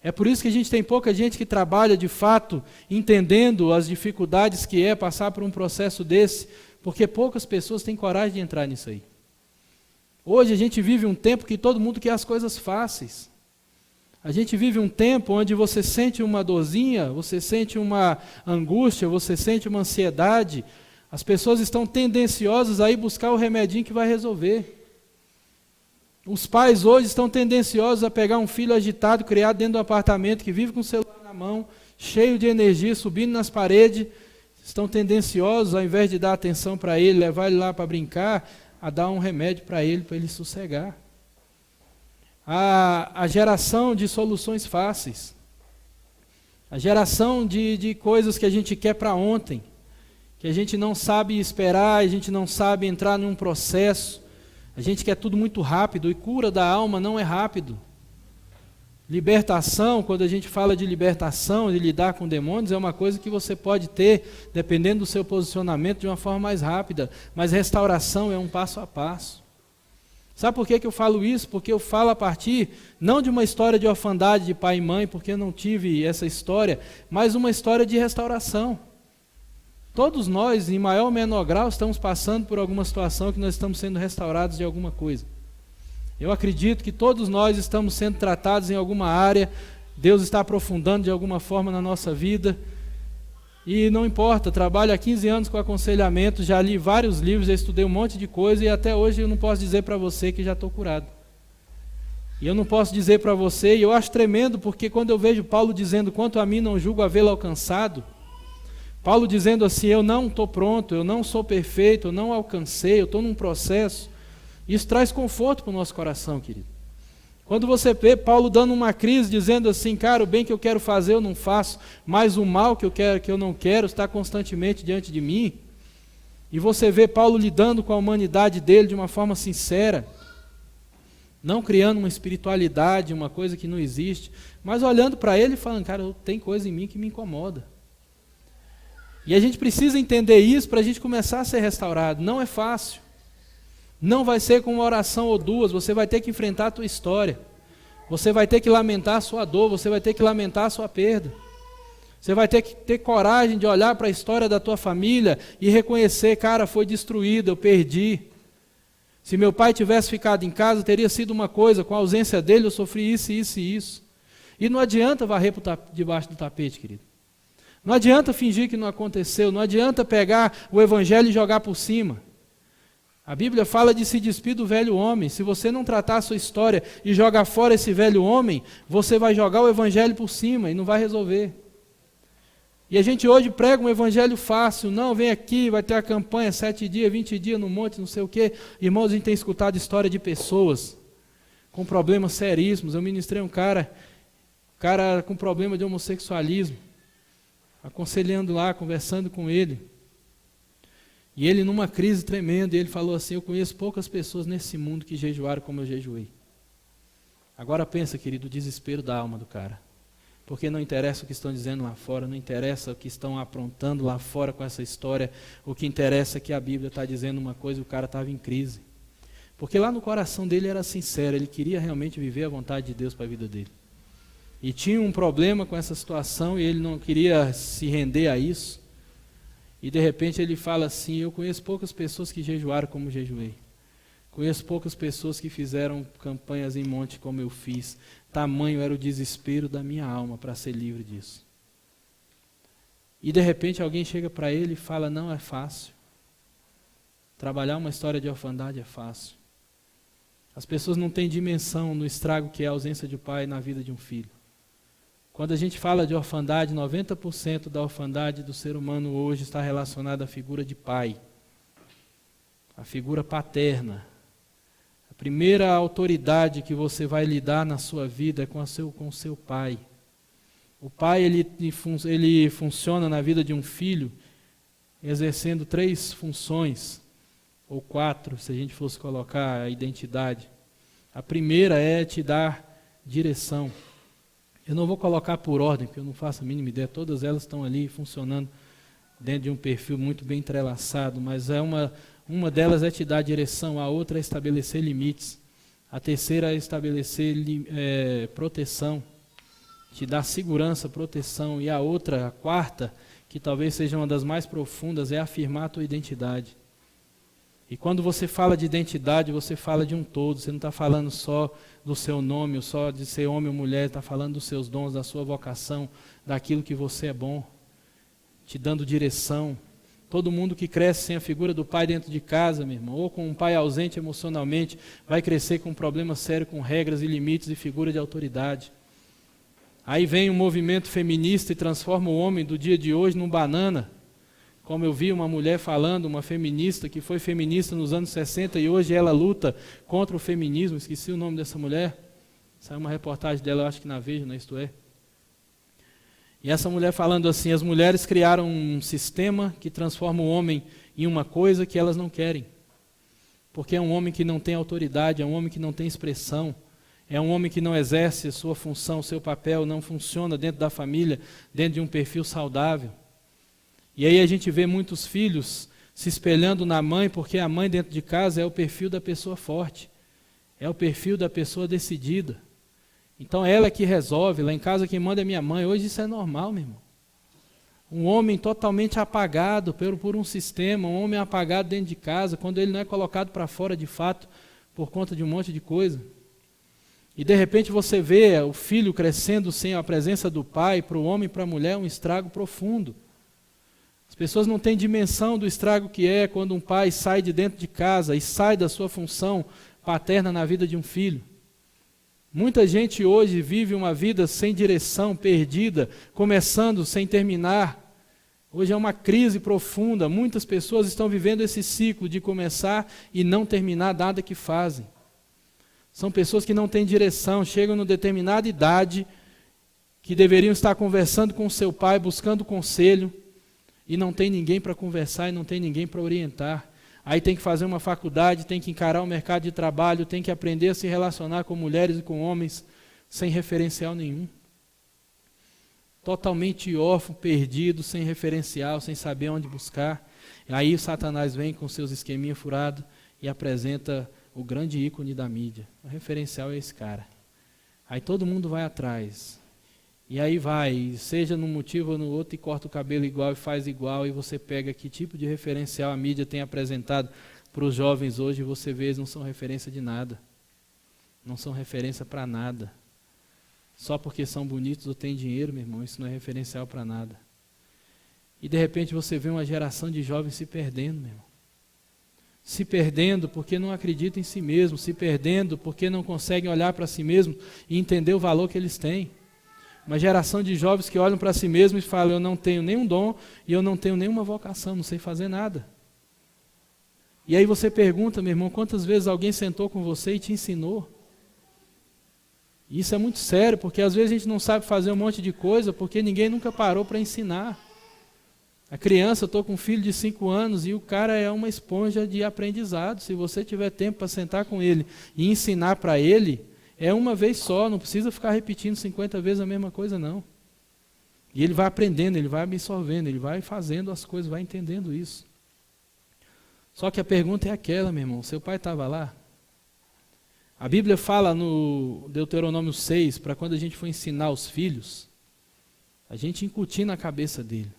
É por isso que a gente tem pouca gente que trabalha de fato, entendendo as dificuldades que é passar por um processo desse, porque poucas pessoas têm coragem de entrar nisso aí. Hoje a gente vive um tempo que todo mundo quer as coisas fáceis. A gente vive um tempo onde você sente uma dorzinha, você sente uma angústia, você sente uma ansiedade. As pessoas estão tendenciosas a ir buscar o remedinho que vai resolver. Os pais hoje estão tendenciosos a pegar um filho agitado, criado dentro do apartamento, que vive com o celular na mão, cheio de energia, subindo nas paredes. Estão tendenciosos, ao invés de dar atenção para ele, levar ele lá para brincar, a dar um remédio para ele sossegar. A geração de soluções fáceis. A geração de coisas que a gente quer para ontem, que a gente não sabe esperar, a gente não sabe entrar num processo. A gente quer tudo muito rápido, e cura da alma não é rápido. Libertação, quando a gente fala de libertação, de lidar com demônios, é uma coisa que você pode ter, dependendo do seu posicionamento, de uma forma mais rápida. Mas restauração é um passo a passo. Sabe por que eu falo isso? Porque eu falo a partir, não de uma história de orfandade de pai e mãe, porque eu não tive essa história, mas uma história de restauração. Todos nós, em maior ou menor grau, estamos passando por alguma situação que nós estamos sendo restaurados de alguma coisa. Eu acredito que todos nós estamos sendo tratados em alguma área, Deus está aprofundando de alguma forma na nossa vida, e não importa, trabalho há 15 anos com aconselhamento, já li vários livros, já estudei um monte de coisa, e até hoje eu não posso dizer para você que já estou curado. E eu não posso dizer para você, e eu acho tremendo, porque quando eu vejo Paulo dizendo, quanto a mim não julgo havê-lo alcançado, Paulo dizendo assim, eu não estou pronto, eu não sou perfeito, eu não alcancei, eu estou num processo. Isso traz conforto para o nosso coração, querido. Quando você vê Paulo dando uma crise, dizendo assim, cara, o bem que eu quero fazer eu não faço, mas o mal que eu não quero está constantemente diante de mim. E você vê Paulo lidando com a humanidade dele de uma forma sincera, não criando uma espiritualidade, uma coisa que não existe, mas olhando para ele e falando, cara, tem coisa em mim que me incomoda. E a gente precisa entender isso para a gente começar a ser restaurado. Não é fácil. Não vai ser com uma oração ou duas, você vai ter que enfrentar a tua história. Você vai ter que lamentar a sua dor, você vai ter que lamentar a sua perda. Você vai ter que ter coragem de olhar para a história da tua família e reconhecer, cara, foi destruída, eu perdi. Se meu pai tivesse ficado em casa, teria sido uma coisa, com a ausência dele eu sofri isso, isso e isso. E não adianta varrer debaixo do tapete, querido. Não adianta fingir que não aconteceu, não adianta pegar o evangelho e jogar por cima. A Bíblia fala de se despir do velho homem. Se você não tratar a sua história e jogar fora esse velho homem, você vai jogar o evangelho por cima e não vai resolver. E a gente hoje prega um evangelho fácil. Não, vem aqui, vai ter a campanha, 7 dias, 20 dias no monte, não sei o quê. Irmãos, a gente tem escutado história de pessoas com problemas seríssimos. Eu ministrei um cara com problema de homossexualismo, aconselhando lá, conversando com ele. E ele numa crise tremenda, ele falou assim, eu conheço poucas pessoas nesse mundo que jejuaram como eu jejuei. Agora pensa, querido, o desespero da alma do cara. Porque não interessa o que estão dizendo lá fora, não interessa o que estão aprontando lá fora com essa história, o que interessa é que a Bíblia está dizendo uma coisa e o cara estava em crise. Porque lá no coração dele era sincero, ele queria realmente viver a vontade de Deus para a vida dele. E tinha um problema com essa situação e ele não queria se render a isso. E de repente ele fala assim, eu conheço poucas pessoas que jejuaram como jejuei. Conheço poucas pessoas que fizeram campanhas em monte como eu fiz. Tamanho era o desespero da minha alma para ser livre disso. E de repente alguém chega para ele e fala, não é fácil. Trabalhar uma história de orfandade é fácil. As pessoas não têm dimensão no estrago que é a ausência de pai na vida de um filho. Quando a gente fala de orfandade, 90% da orfandade do ser humano hoje está relacionada à figura de pai, a figura paterna. A primeira autoridade que você vai lidar na sua vida é com o seu pai. O pai ele funciona na vida de um filho exercendo 3 funções, ou 4, se a gente fosse colocar a identidade. A primeira é te dar direção. Eu não vou colocar por ordem, porque eu não faço a mínima ideia, todas elas estão ali funcionando dentro de um perfil muito bem entrelaçado, mas uma delas é te dar direção, a outra é estabelecer limites, a terceira é estabelecer proteção, te dar segurança, proteção, e a outra, a quarta, que talvez seja uma das mais profundas, é afirmar a tua identidade. E quando você fala de identidade, você fala de um todo, você não está falando só do seu nome, só de ser homem ou mulher, está falando dos seus dons, da sua vocação, daquilo que você é bom, te dando direção. Todo mundo que cresce sem a figura do pai dentro de casa, meu irmão, ou com um pai ausente emocionalmente, vai crescer com um problema sério, com regras e limites e figura de autoridade. Aí vem um movimento feminista e transforma o homem do dia de hoje num banana. Como eu vi uma mulher falando, uma feminista, que foi feminista nos anos 60 e hoje ela luta contra o feminismo, esqueci o nome dessa mulher, saiu uma reportagem dela, eu acho que na Veja, na Isto É. E essa mulher falando assim, as mulheres criaram um sistema que transforma o homem em uma coisa que elas não querem. Porque é um homem que não tem autoridade, é um homem que não tem expressão, É um homem que não exerce a sua função, o seu papel, não funciona dentro da família, dentro de um perfil saudável. E aí a gente vê muitos filhos se espelhando na mãe, porque a mãe dentro de casa é o perfil da pessoa forte, é o perfil da pessoa decidida. Então ela que resolve, lá em casa quem manda é minha mãe. Hoje isso é normal, meu irmão. Um homem totalmente apagado por um sistema, um homem apagado dentro de casa, quando ele não é colocado para fora de fato, por conta de um monte de coisa. E de repente você vê o filho crescendo sem a presença do pai, para o homem e para a mulher, um estrago profundo. As pessoas não têm dimensão do estrago que é quando um pai sai de dentro de casa e sai da sua função paterna na vida de um filho. Muita gente hoje vive uma vida sem direção, perdida, começando sem terminar. Hoje é uma crise profunda, muitas pessoas estão vivendo esse ciclo de começar e não terminar nada que fazem. São pessoas que não têm direção, chegam numa determinada idade, que deveriam estar conversando com seu pai, buscando conselho, e não tem ninguém para conversar e não tem ninguém para orientar. Aí tem que fazer uma faculdade, tem que encarar o mercado de trabalho, tem que aprender a se relacionar com mulheres e com homens, sem referencial nenhum. Totalmente órfão, perdido, sem referencial, sem saber onde buscar. Aí o Satanás vem com seus esqueminhas furados e apresenta o grande ícone da mídia. O referencial é esse cara. Aí todo mundo vai atrás. E aí vai, seja num motivo ou no outro, e corta o cabelo igual e faz igual, e você pega que tipo de referencial a mídia tem apresentado para os jovens hoje, e você vê, eles não são referência de nada. Não são referência para nada. Só porque são bonitos ou têm dinheiro, meu irmão, isso não é referencial para nada. E de repente você vê uma geração de jovens se perdendo, meu irmão. Se perdendo porque não acreditam em si mesmo, se perdendo porque não conseguem olhar para si mesmo e entender o valor que eles têm. Uma geração de jovens que olham para si mesmos e falam, eu não tenho nenhum dom e eu não tenho nenhuma vocação, não sei fazer nada. E aí você pergunta, meu irmão, quantas vezes alguém sentou com você e te ensinou? E isso é muito sério, porque às vezes a gente não sabe fazer um monte de coisa porque ninguém nunca parou para ensinar. A criança, eu estou com um filho de 5 anos e o cara é uma esponja de aprendizado. Se você tiver tempo para sentar com ele e ensinar para ele, é uma vez só, não precisa ficar repetindo 50 vezes a mesma coisa, não. E ele vai aprendendo, ele vai absorvendo, ele vai fazendo as coisas, vai entendendo isso. Só que a pergunta é aquela, meu irmão, seu pai estava lá? A Bíblia fala no Deuteronômio 6, para quando a gente for ensinar os filhos, a gente incutir na cabeça dele.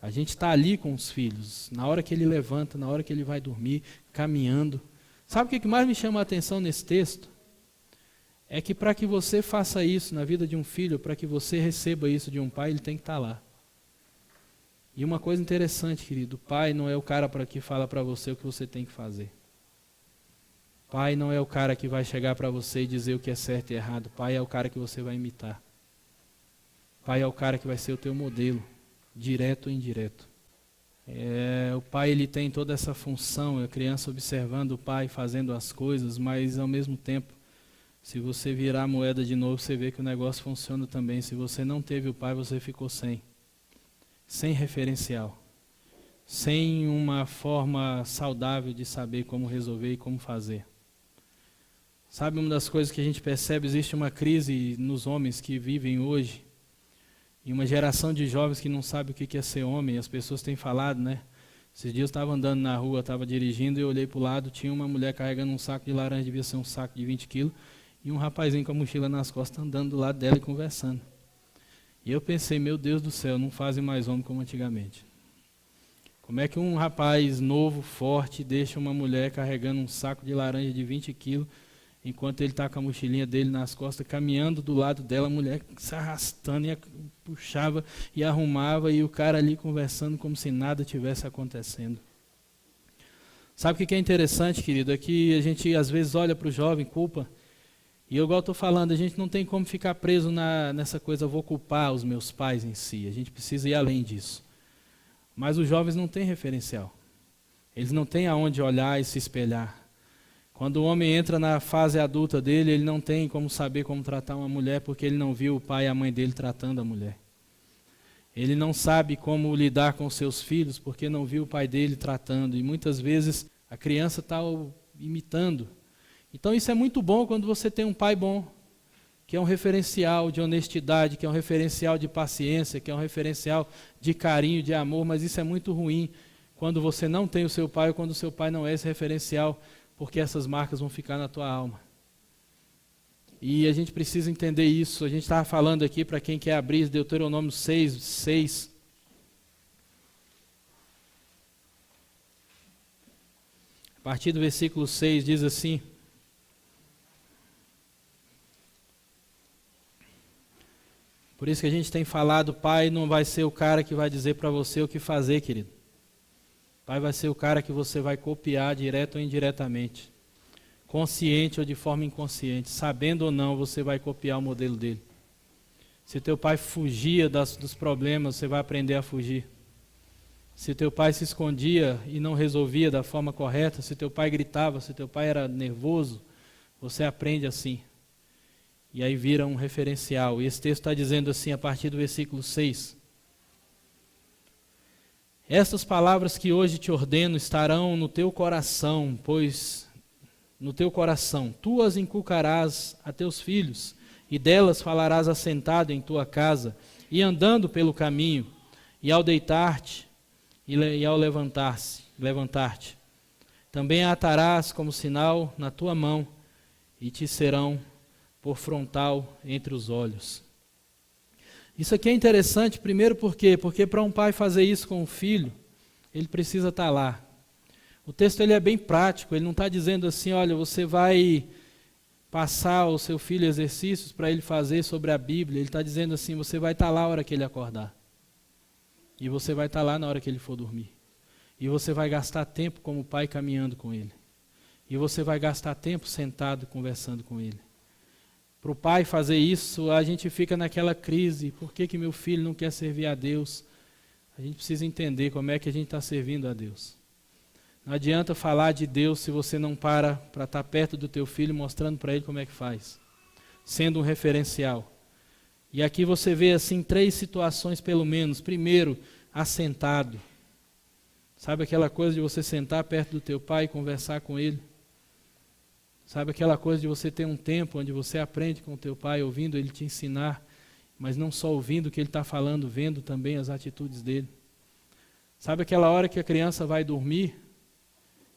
A gente está ali com os filhos, na hora que ele levanta, na hora que ele vai dormir, caminhando. Sabe o que mais me chama a atenção nesse texto? É que para que você faça isso na vida de um filho, para que você receba isso de um pai, ele tem que estar lá. E uma coisa interessante, querido, o pai não é o cara para que fala para você o que você tem que fazer. Pai não é o cara que vai chegar para você e dizer o que é certo e errado. Pai é o cara que você vai imitar. Pai é o cara que vai ser o teu modelo, direto ou indireto. O pai ele tem toda essa função, a criança observando o pai fazendo as coisas, mas ao mesmo tempo, se você virar a moeda de novo, você vê que o negócio funciona também. Se você não teve o pai, você ficou sem referencial, sem uma forma saudável de saber como resolver e como fazer. Sabe, uma das coisas que a gente percebe, existe uma crise nos homens que vivem hoje, e uma geração de jovens que não sabe o que é ser homem. As pessoas têm falado, né? Esses dias eu estava andando na rua, estava dirigindo e eu olhei para o lado, tinha uma mulher carregando um saco de laranja, devia ser um saco de 20 quilos, e um rapazinho com a mochila nas costas andando do lado dela e conversando. E eu pensei, meu Deus do céu, não fazem mais homem como antigamente. Como é que um rapaz novo, forte, deixa uma mulher carregando um saco de laranja de 20 quilos, enquanto ele está com a mochilinha dele nas costas, caminhando do lado dela, a mulher se arrastando e puxava e arrumava, e o cara ali conversando como se nada tivesse acontecendo. Sabe o que é interessante, querido? É que a gente às vezes olha para o jovem, culpa, e eu igual estou falando, a gente não tem como ficar preso nessa coisa, vou culpar os meus pais em si, a gente precisa ir além disso. Mas os jovens não têm referencial, eles não têm aonde olhar e se espelhar. Quando o homem entra na fase adulta dele, ele não tem como saber como tratar uma mulher, porque ele não viu o pai e a mãe dele tratando a mulher. Ele não sabe como lidar com os seus filhos, porque não viu o pai dele tratando. E muitas vezes a criança está imitando. Então isso é muito bom quando você tem um pai bom, que é um referencial de honestidade, que é um referencial de paciência, que é um referencial de carinho, de amor, mas isso é muito ruim quando você não tem o seu pai ou quando o seu pai não é esse referencial, porque essas marcas vão ficar na tua alma. E a gente precisa entender isso. A gente estava falando aqui, para quem quer abrir, Deuteronômio 6. A partir do versículo 6 diz assim: por isso que a gente tem falado, pai não vai ser o cara que vai dizer para você o que fazer, querido. Pai vai ser o cara que você vai copiar direto ou indiretamente. Consciente ou de forma inconsciente. Sabendo ou não, você vai copiar o modelo dele. Se teu pai fugia dos problemas, você vai aprender a fugir. Se teu pai se escondia e não resolvia da forma correta, se teu pai gritava, se teu pai era nervoso, você aprende assim. E aí vira um referencial. E esse texto está dizendo assim, a partir do versículo 6. Estas palavras que hoje te ordeno estarão no teu coração, pois no teu coração tu as inculcarás a teus filhos, e delas falarás assentado em tua casa, e andando pelo caminho, e ao deitar-te, e ao levantar-te. Também a atarás como sinal na tua mão, e te serão por frontal entre os olhos. Isso aqui é interessante, primeiro por quê? Porque para um pai fazer isso com o filho, ele precisa estar lá. O texto ele é bem prático, ele não está dizendo assim, olha, você vai passar ao seu filho exercícios para ele fazer sobre a Bíblia. Ele está dizendo assim, você vai estar lá a hora que ele acordar. E você vai estar lá na hora que ele for dormir. E você vai gastar tempo como pai caminhando com ele. E você vai gastar tempo sentado conversando com ele. Para o pai fazer isso, a gente fica naquela crise. Por que meu filho não quer servir a Deus? A gente precisa entender como é que a gente está servindo a Deus. Não adianta falar de Deus se você não para estar perto do teu filho, mostrando para ele como é que faz. Sendo um referencial. E aqui você vê assim 3 situações pelo menos. Primeiro, assentado. Sabe aquela coisa de você sentar perto do teu pai e conversar com ele? Sabe aquela coisa de você ter um tempo onde você aprende com o teu pai, ouvindo ele te ensinar, mas não só ouvindo o que ele está falando, vendo também as atitudes dele? Sabe aquela hora que a criança vai dormir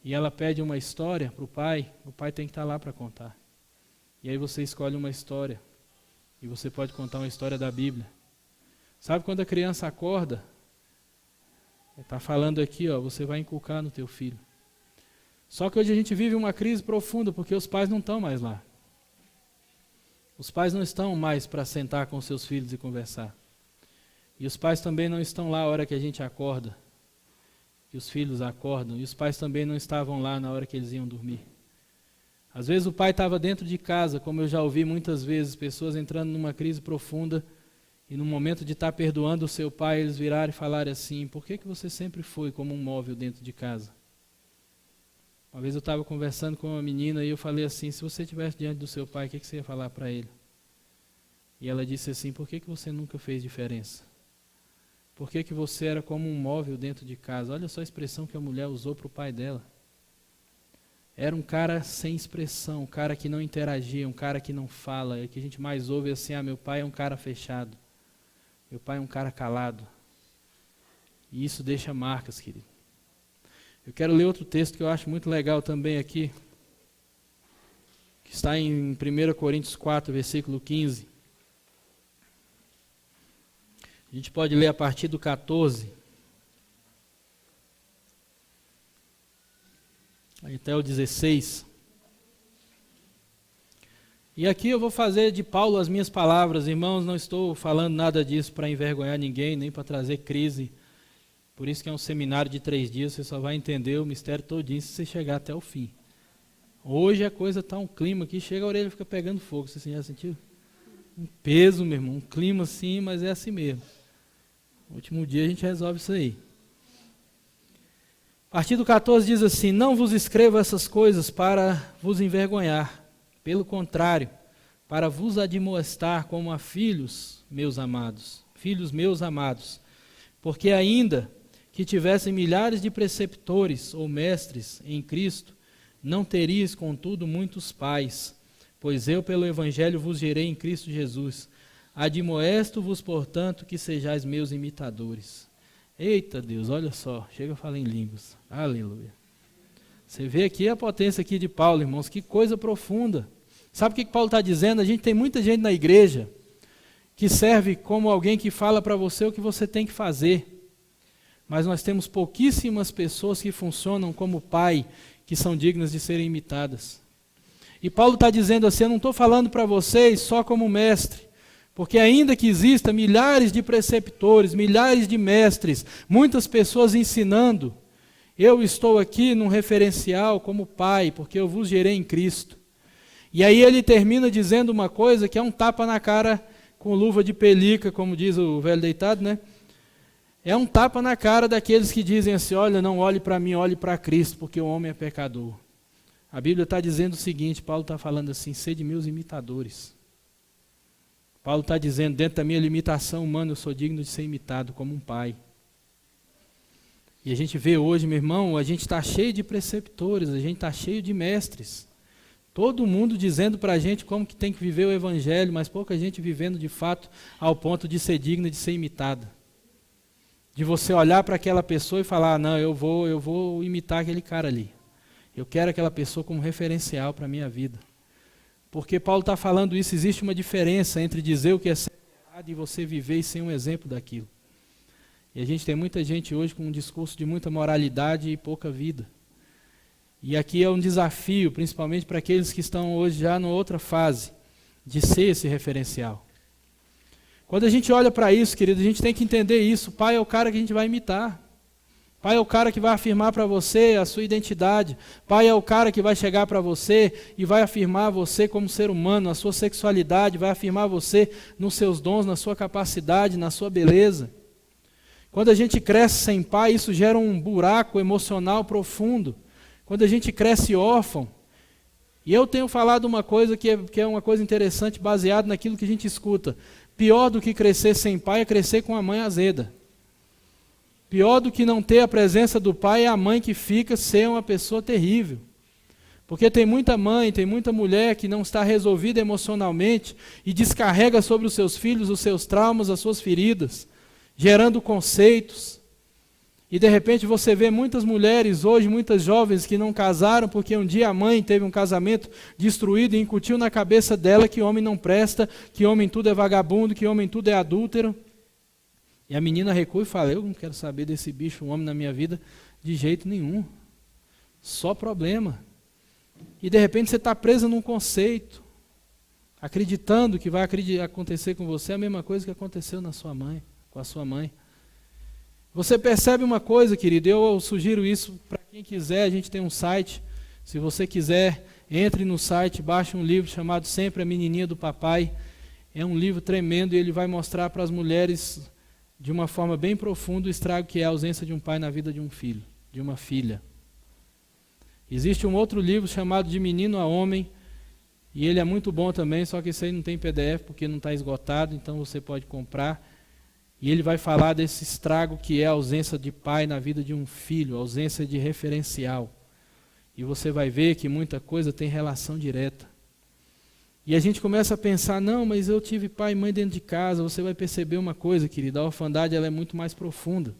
e ela pede uma história para o pai tem que estar lá para contar. E aí você escolhe uma história e você pode contar uma história da Bíblia. Sabe quando a criança acorda? Está falando aqui, ó, você vai inculcar no teu filho. Só que hoje a gente vive uma crise profunda porque os pais não estão mais lá. Os pais não estão mais para sentar com seus filhos e conversar. E os pais também não estão lá a hora que a gente acorda. Que os filhos acordam. E os pais também não estavam lá na hora que eles iam dormir. Às vezes o pai estava dentro de casa, como eu já ouvi muitas vezes, pessoas entrando numa crise profunda e no momento de estar perdoando o seu pai, eles viraram e falaram assim, por que você sempre foi como um móvel dentro de casa? Uma vez eu estava conversando com uma menina e eu falei assim, se você estivesse diante do seu pai, o que você ia falar para ele? E ela disse assim, por que você nunca fez diferença? Por que você era como um móvel dentro de casa? Olha só a expressão que a mulher usou para o pai dela. Era um cara sem expressão, um cara que não interagia, um cara que não fala. O que a gente mais ouve é assim, meu pai é um cara fechado. Meu pai é um cara calado. E isso deixa marcas, querido. Eu quero ler outro texto que eu acho muito legal também aqui, que está em 1 Coríntios 4, versículo 15. A gente pode ler a partir do 14, até o 16. E aqui eu vou fazer de Paulo as minhas palavras, irmãos, não estou falando nada disso para envergonhar ninguém, nem para trazer crise. Por isso que é um seminário de 3 dias, você só vai entender o mistério todinho se você chegar até o fim. Hoje a coisa está um clima que chega a orelha e fica pegando fogo, você já sentiu? Um peso, meu irmão, um clima assim, mas é assim mesmo. No último dia a gente resolve isso aí. A partir do 14 diz assim, não vos escrevo essas coisas para vos envergonhar, pelo contrário, para vos admoestar como a filhos meus amados, porque ainda que tivessem milhares de preceptores ou mestres em Cristo, não teríeis, contudo, muitos pais, pois eu pelo Evangelho vos gerei em Cristo Jesus. Admoesto-vos, portanto, que sejais meus imitadores. Eita Deus, olha só, chega a falar em línguas. Aleluia. Você vê aqui a potência aqui de Paulo, irmãos, que coisa profunda. Sabe o que Paulo está dizendo? A gente tem muita gente na igreja que serve como alguém que fala para você o que você tem que fazer. Mas nós temos pouquíssimas pessoas que funcionam como pai, que são dignas de serem imitadas. E Paulo está dizendo assim, eu não estou falando para vocês só como mestre, porque ainda que exista milhares de preceptores, milhares de mestres, muitas pessoas ensinando, eu estou aqui num referencial como pai, porque eu vos gerei em Cristo. E aí ele termina dizendo uma coisa que é um tapa na cara com luva de pelica, como diz o velho deitado, né? É um tapa na cara daqueles que dizem assim, olha, não olhe para mim, olhe para Cristo, porque o homem é pecador. A Bíblia está dizendo o seguinte, Paulo está falando assim, sede meus imitadores. Paulo está dizendo, dentro da minha limitação humana, eu sou digno de ser imitado como um pai. E a gente vê hoje, meu irmão, a gente está cheio de preceptores, a gente está cheio de mestres. Todo mundo dizendo para a gente como que tem que viver o Evangelho, mas pouca gente vivendo de fato ao ponto de ser digna de ser imitada. De você olhar para aquela pessoa e falar, não, eu vou imitar aquele cara ali. Eu quero aquela pessoa como referencial para a minha vida. Porque Paulo está falando isso, existe uma diferença entre dizer o que é certo e errado e você viver e ser um exemplo daquilo. E a gente tem muita gente hoje com um discurso de muita moralidade e pouca vida. E aqui é um desafio, principalmente para aqueles que estão hoje já numa outra fase, de ser esse referencial. Quando a gente olha para isso, querido, a gente tem que entender isso. O pai é o cara que a gente vai imitar. Pai é o cara que vai afirmar para você a sua identidade. Pai é o cara que vai chegar para você e vai afirmar você como ser humano, a sua sexualidade, vai afirmar você nos seus dons, na sua capacidade, na sua beleza. Quando a gente cresce sem pai, isso gera um buraco emocional profundo. Quando a gente cresce órfão, e eu tenho falado uma coisa que é uma coisa interessante, baseado naquilo que a gente escuta. Pior do que crescer sem pai é crescer com a mãe azeda. Pior do que não ter a presença do pai é a mãe que fica ser uma pessoa terrível. Porque tem muita mãe, tem muita mulher que não está resolvida emocionalmente e descarrega sobre os seus filhos os seus traumas, as suas feridas, gerando conceitos. E de repente você vê muitas mulheres hoje, muitas jovens que não casaram porque um dia a mãe teve um casamento destruído e incutiu na cabeça dela que homem não presta, que homem tudo é vagabundo, que homem tudo é adúltero. E a menina recua e fala, eu não quero saber desse bicho, um homem na minha vida, de jeito nenhum. Só problema. E de repente você está presa num conceito, acreditando que vai acontecer com você a mesma coisa que aconteceu na sua mãe, com a sua mãe. Você percebe uma coisa, querido, eu sugiro isso para quem quiser, a gente tem um site, se você quiser, entre no site, baixe um livro chamado Sempre a Menininha do Papai, é um livro tremendo e ele vai mostrar para as mulheres de uma forma bem profunda o estrago que é a ausência de um pai na vida de um filho, de uma filha. Existe um outro livro chamado De Menino a Homem, e ele é muito bom também, só que esse aí não tem PDF porque não está esgotado, então você pode comprar. E ele vai falar desse estrago que é a ausência de pai na vida de um filho, a ausência de referencial. E você vai ver que muita coisa tem relação direta. E a gente começa a pensar, não, mas eu tive pai e mãe dentro de casa. Você vai perceber uma coisa, querida, a orfandade ela é muito mais profunda.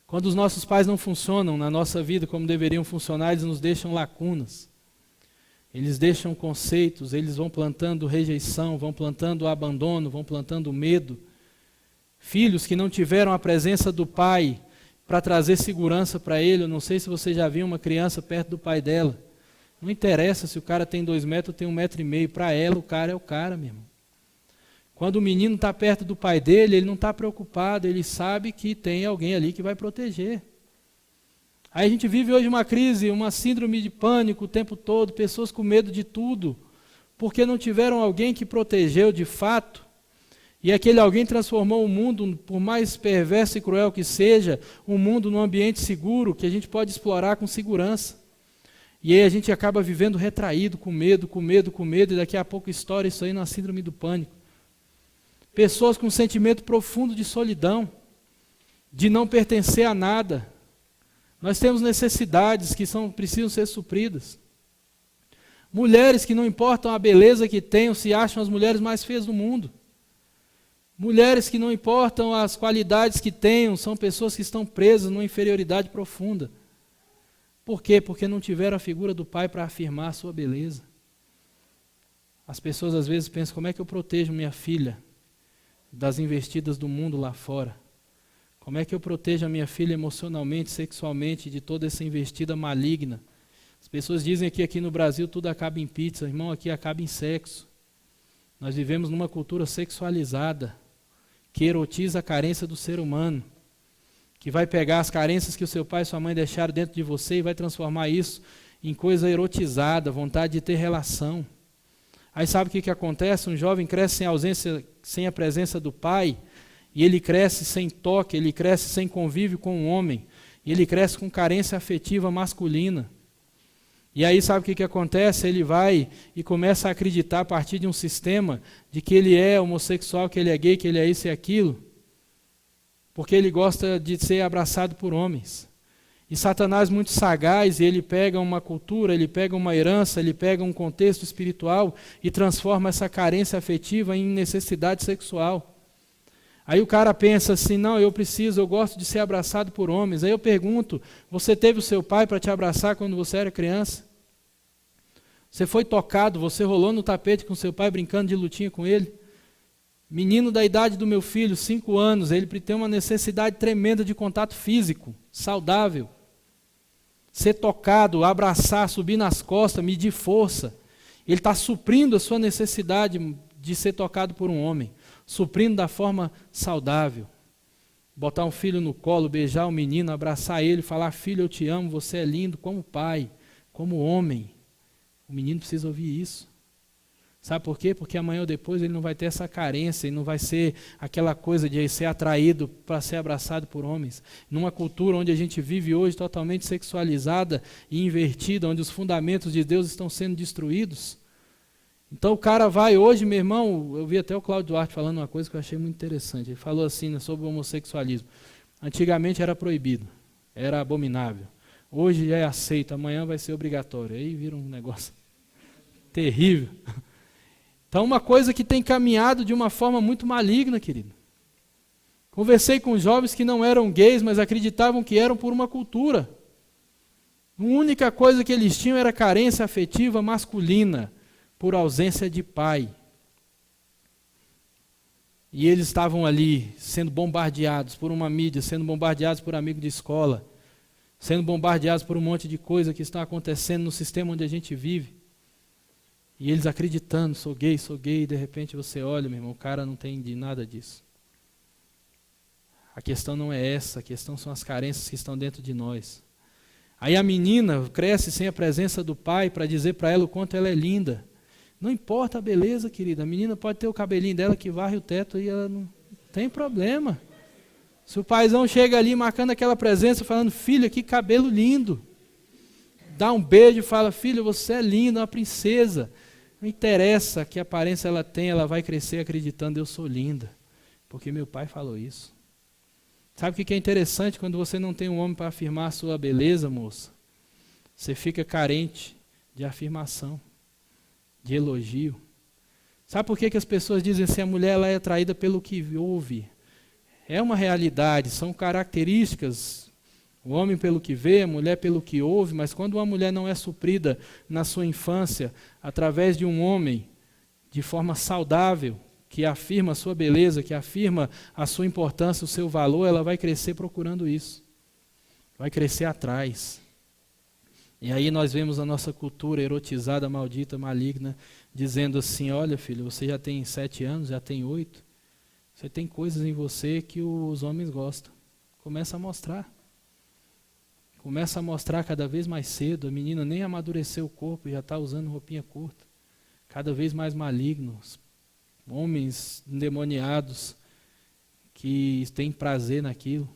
Quando os nossos pais não funcionam na nossa vida como deveriam funcionar, eles nos deixam lacunas. Eles deixam conceitos, eles vão plantando rejeição, vão plantando abandono, vão plantando medo. Filhos que não tiveram a presença do pai para trazer segurança para ele. Eu não sei se você já viu uma criança perto do pai dela. Não interessa se o cara tem 2 metros ou tem 1,5 metro. Para ela, o cara é o cara, meu irmão. Quando o menino está perto do pai dele, ele não está preocupado. Ele sabe que tem alguém ali que vai proteger. Aí a gente vive hoje uma crise, uma síndrome de pânico o tempo todo. Pessoas com medo de tudo. Porque não tiveram alguém que protegeu de fato. E aquele alguém transformou o mundo, por mais perverso e cruel que seja, um mundo num ambiente seguro, que a gente pode explorar com segurança. E aí a gente acaba vivendo retraído, com medo, e daqui a pouco estoura isso aí na síndrome do pânico. Pessoas com um sentimento profundo de solidão, de não pertencer a nada. Nós temos necessidades que precisam ser supridas. Mulheres que não importam a beleza que tenham, se acham as mulheres mais feias do mundo. Mulheres que não importam as qualidades que tenham, são pessoas que estão presas numa inferioridade profunda. Por quê? Porque não tiveram a figura do pai para afirmar a sua beleza. As pessoas às vezes pensam, como é que eu protejo minha filha das investidas do mundo lá fora? Como é que eu protejo a minha filha emocionalmente, sexualmente, de toda essa investida maligna? As pessoas dizem que aqui no Brasil tudo acaba em pizza, irmão, aqui acaba em sexo. Nós vivemos numa cultura sexualizada, que erotiza a carência do ser humano, que vai pegar as carências que o seu pai e sua mãe deixaram dentro de você e vai transformar isso em coisa erotizada, vontade de ter relação. Aí sabe o que acontece? Um jovem cresce sem a presença do pai, e ele cresce sem toque, ele cresce sem convívio com um homem, e ele cresce com carência afetiva masculina. E aí sabe o que acontece? Ele vai e começa a acreditar a partir de um sistema de que ele é homossexual, que ele é gay, que ele é isso e aquilo, porque ele gosta de ser abraçado por homens. E Satanás, muito sagaz, ele pega uma cultura, ele pega uma herança, ele pega um contexto espiritual e transforma essa carência afetiva em necessidade sexual. Aí o cara pensa assim, não, eu gosto de ser abraçado por homens. Aí eu pergunto, você teve o seu pai para te abraçar quando você era criança? Você foi tocado, você rolou no tapete com seu pai brincando de lutinha com ele? Menino da idade do meu filho, 5 anos, ele tem uma necessidade tremenda de contato físico, saudável. Ser tocado, abraçar, subir nas costas, medir força. Ele está suprindo a sua necessidade de ser tocado por um homem. Suprindo da forma saudável. Botar um filho no colo, beijar o menino, abraçar ele, falar, filho, eu te amo, você é lindo como pai, como homem. O menino precisa ouvir isso. Sabe por quê? Porque amanhã ou depois ele não vai ter essa carência, ele não vai ser aquela coisa de ser atraído para ser abraçado por homens. Numa cultura onde a gente vive hoje totalmente sexualizada e invertida, onde os fundamentos de Deus estão sendo destruídos. Então o cara vai hoje, meu irmão, eu vi até o Cláudio Duarte falando uma coisa que eu achei muito interessante. Ele falou assim, né, sobre o homossexualismo. Antigamente era proibido, era abominável. Hoje é aceito, amanhã vai ser obrigatório. Aí vira um negócio terrível. Então, uma coisa que tem caminhado de uma forma muito maligna, querido. Conversei com jovens que não eram gays, mas acreditavam que eram por uma cultura. A única coisa que eles tinham era carência afetiva masculina, por ausência de pai. E eles estavam ali sendo bombardeados por uma mídia, sendo bombardeados por amigo de escola, sendo bombardeados por um monte de coisa que está acontecendo no sistema onde a gente vive. E eles acreditando, sou gay, e de repente você olha, meu irmão, o cara não tem de nada disso. A questão não é essa, a questão são as carências que estão dentro de nós. Aí a menina cresce sem a presença do pai para dizer para ela o quanto ela é linda. Não importa a beleza, querida, a menina pode ter o cabelinho dela que varre o teto e ela não tem problema. Se o paizão chega ali marcando aquela presença, falando, filha, que cabelo lindo. Dá um beijo e fala, filha, você é linda, uma princesa. Não interessa que aparência ela tem, ela vai crescer acreditando, eu sou linda. Porque meu pai falou isso. Sabe o que é interessante quando você não tem um homem para afirmar a sua beleza, moça? Você fica carente de afirmação, de elogio. Sabe por que as pessoas dizem assim, a mulher ela é atraída pelo que ouve? É uma realidade, são características. O homem pelo que vê, a mulher pelo que ouve, mas quando uma mulher não é suprida na sua infância, através de um homem, de forma saudável, que afirma a sua beleza, que afirma a sua importância, o seu valor, ela vai crescer procurando isso. Vai crescer atrás. E aí nós vemos a nossa cultura erotizada, maldita, maligna, dizendo assim, olha filho, você já tem 7 anos, já tem 8, você tem coisas em você que os homens gostam. Começa a mostrar. Começa a mostrar cada vez mais cedo, a menina nem amadureceu o corpo, já está usando roupinha curta. Cada vez mais malignos, homens endemoniados que têm prazer naquilo.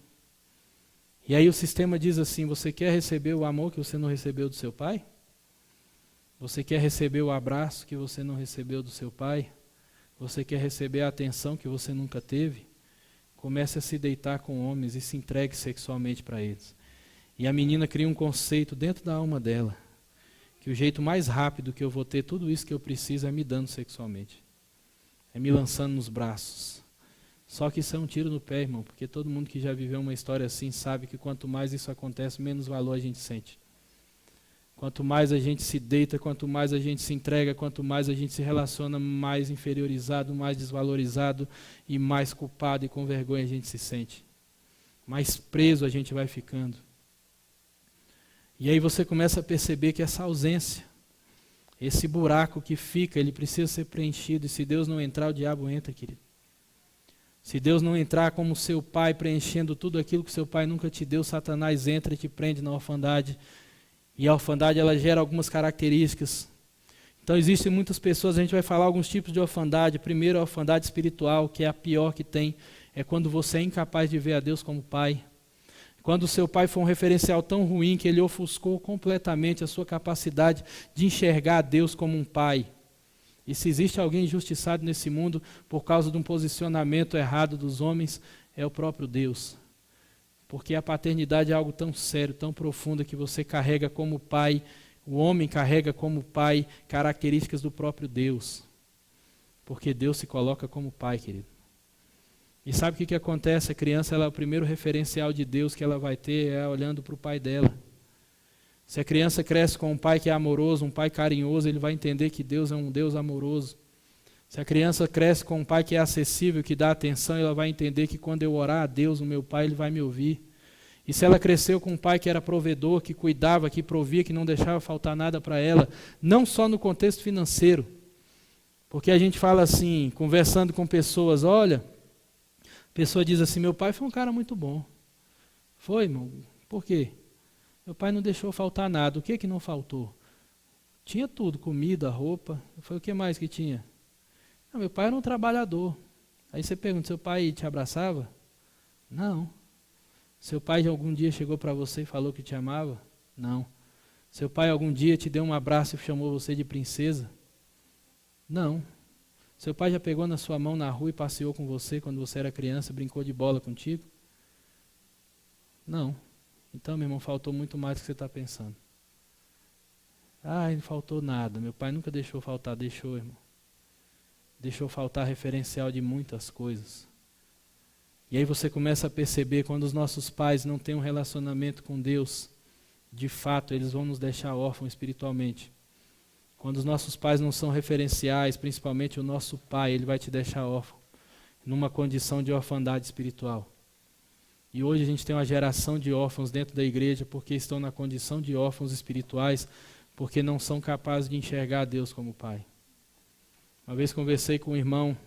E aí o sistema diz assim, você quer receber o amor que você não recebeu do seu pai? Você quer receber o abraço que você não recebeu do seu pai? Você quer receber a atenção que você nunca teve? Comece a se deitar com homens e se entregue sexualmente para eles. E a menina cria um conceito dentro da alma dela, que o jeito mais rápido que eu vou ter tudo isso que eu preciso é me dando sexualmente. É me lançando nos braços. Só que isso é um tiro no pé, irmão, porque todo mundo que já viveu uma história assim sabe que quanto mais isso acontece, menos valor a gente sente. Quanto mais a gente se deita, quanto mais a gente se entrega, quanto mais a gente se relaciona, mais inferiorizado, mais desvalorizado e mais culpado e com vergonha a gente se sente. Mais preso a gente vai ficando. E aí você começa a perceber que essa ausência, esse buraco que fica, ele precisa ser preenchido. E se Deus não entrar, o diabo entra, querido. Se Deus não entrar como seu pai, preenchendo tudo aquilo que seu pai nunca te deu, Satanás entra e te prende na orfandade. E a orfandade, ela gera algumas características. Então existem muitas pessoas, a gente vai falar alguns tipos de orfandade. Primeiro, a orfandade espiritual, que é a pior que tem, é quando você é incapaz de ver a Deus como pai. Quando o seu pai foi um referencial tão ruim que ele ofuscou completamente a sua capacidade de enxergar a Deus como um pai. E se existe alguém injustiçado nesse mundo por causa de um posicionamento errado dos homens, é o próprio Deus. Porque a paternidade é algo tão sério, tão profundo, que você carrega como pai, o homem carrega como pai características do próprio Deus. Porque Deus se coloca como pai, querido. E sabe o que acontece? A criança, ela é o primeiro referencial de Deus que ela vai ter, é olhando para o pai dela. Se a criança cresce com um pai que é amoroso, um pai carinhoso, ele vai entender que Deus é um Deus amoroso. Se a criança cresce com um pai que é acessível, que dá atenção, ela vai entender que quando eu orar a Deus, o meu pai, ele vai me ouvir. E se ela cresceu com um pai que era provedor, que cuidava, que provia, que não deixava faltar nada para ela, não só no contexto financeiro. Porque a gente fala assim, conversando com pessoas, olha, a pessoa diz assim, meu pai foi um cara muito bom. Foi, irmão? Por quê? Meu pai não deixou faltar nada. O que que não faltou? Tinha tudo, comida, roupa. Foi o que mais que tinha? Não, meu pai era um trabalhador. Aí você pergunta, seu pai te abraçava? Não. Seu pai algum dia chegou para você e falou que te amava? Não. Seu pai algum dia te deu um abraço e chamou você de princesa? Não. Seu pai já pegou na sua mão na rua e passeou com você quando você era criança, brincou de bola contigo? Não. Então, meu irmão, faltou muito mais do que você está pensando. Ah, não faltou nada. Meu pai nunca deixou faltar. Deixou, irmão. Deixou faltar referencial de muitas coisas. E aí você começa a perceber, quando os nossos pais não têm um relacionamento com Deus, de fato, eles vão nos deixar órfãos espiritualmente. Quando os nossos pais não são referenciais, principalmente o nosso pai, ele vai te deixar órfão, numa condição de orfandade espiritual. E hoje a gente tem uma geração de órfãos dentro da igreja porque estão na condição de órfãos espirituais, porque não são capazes de enxergar a Deus como pai. Uma vez conversei com um irmão,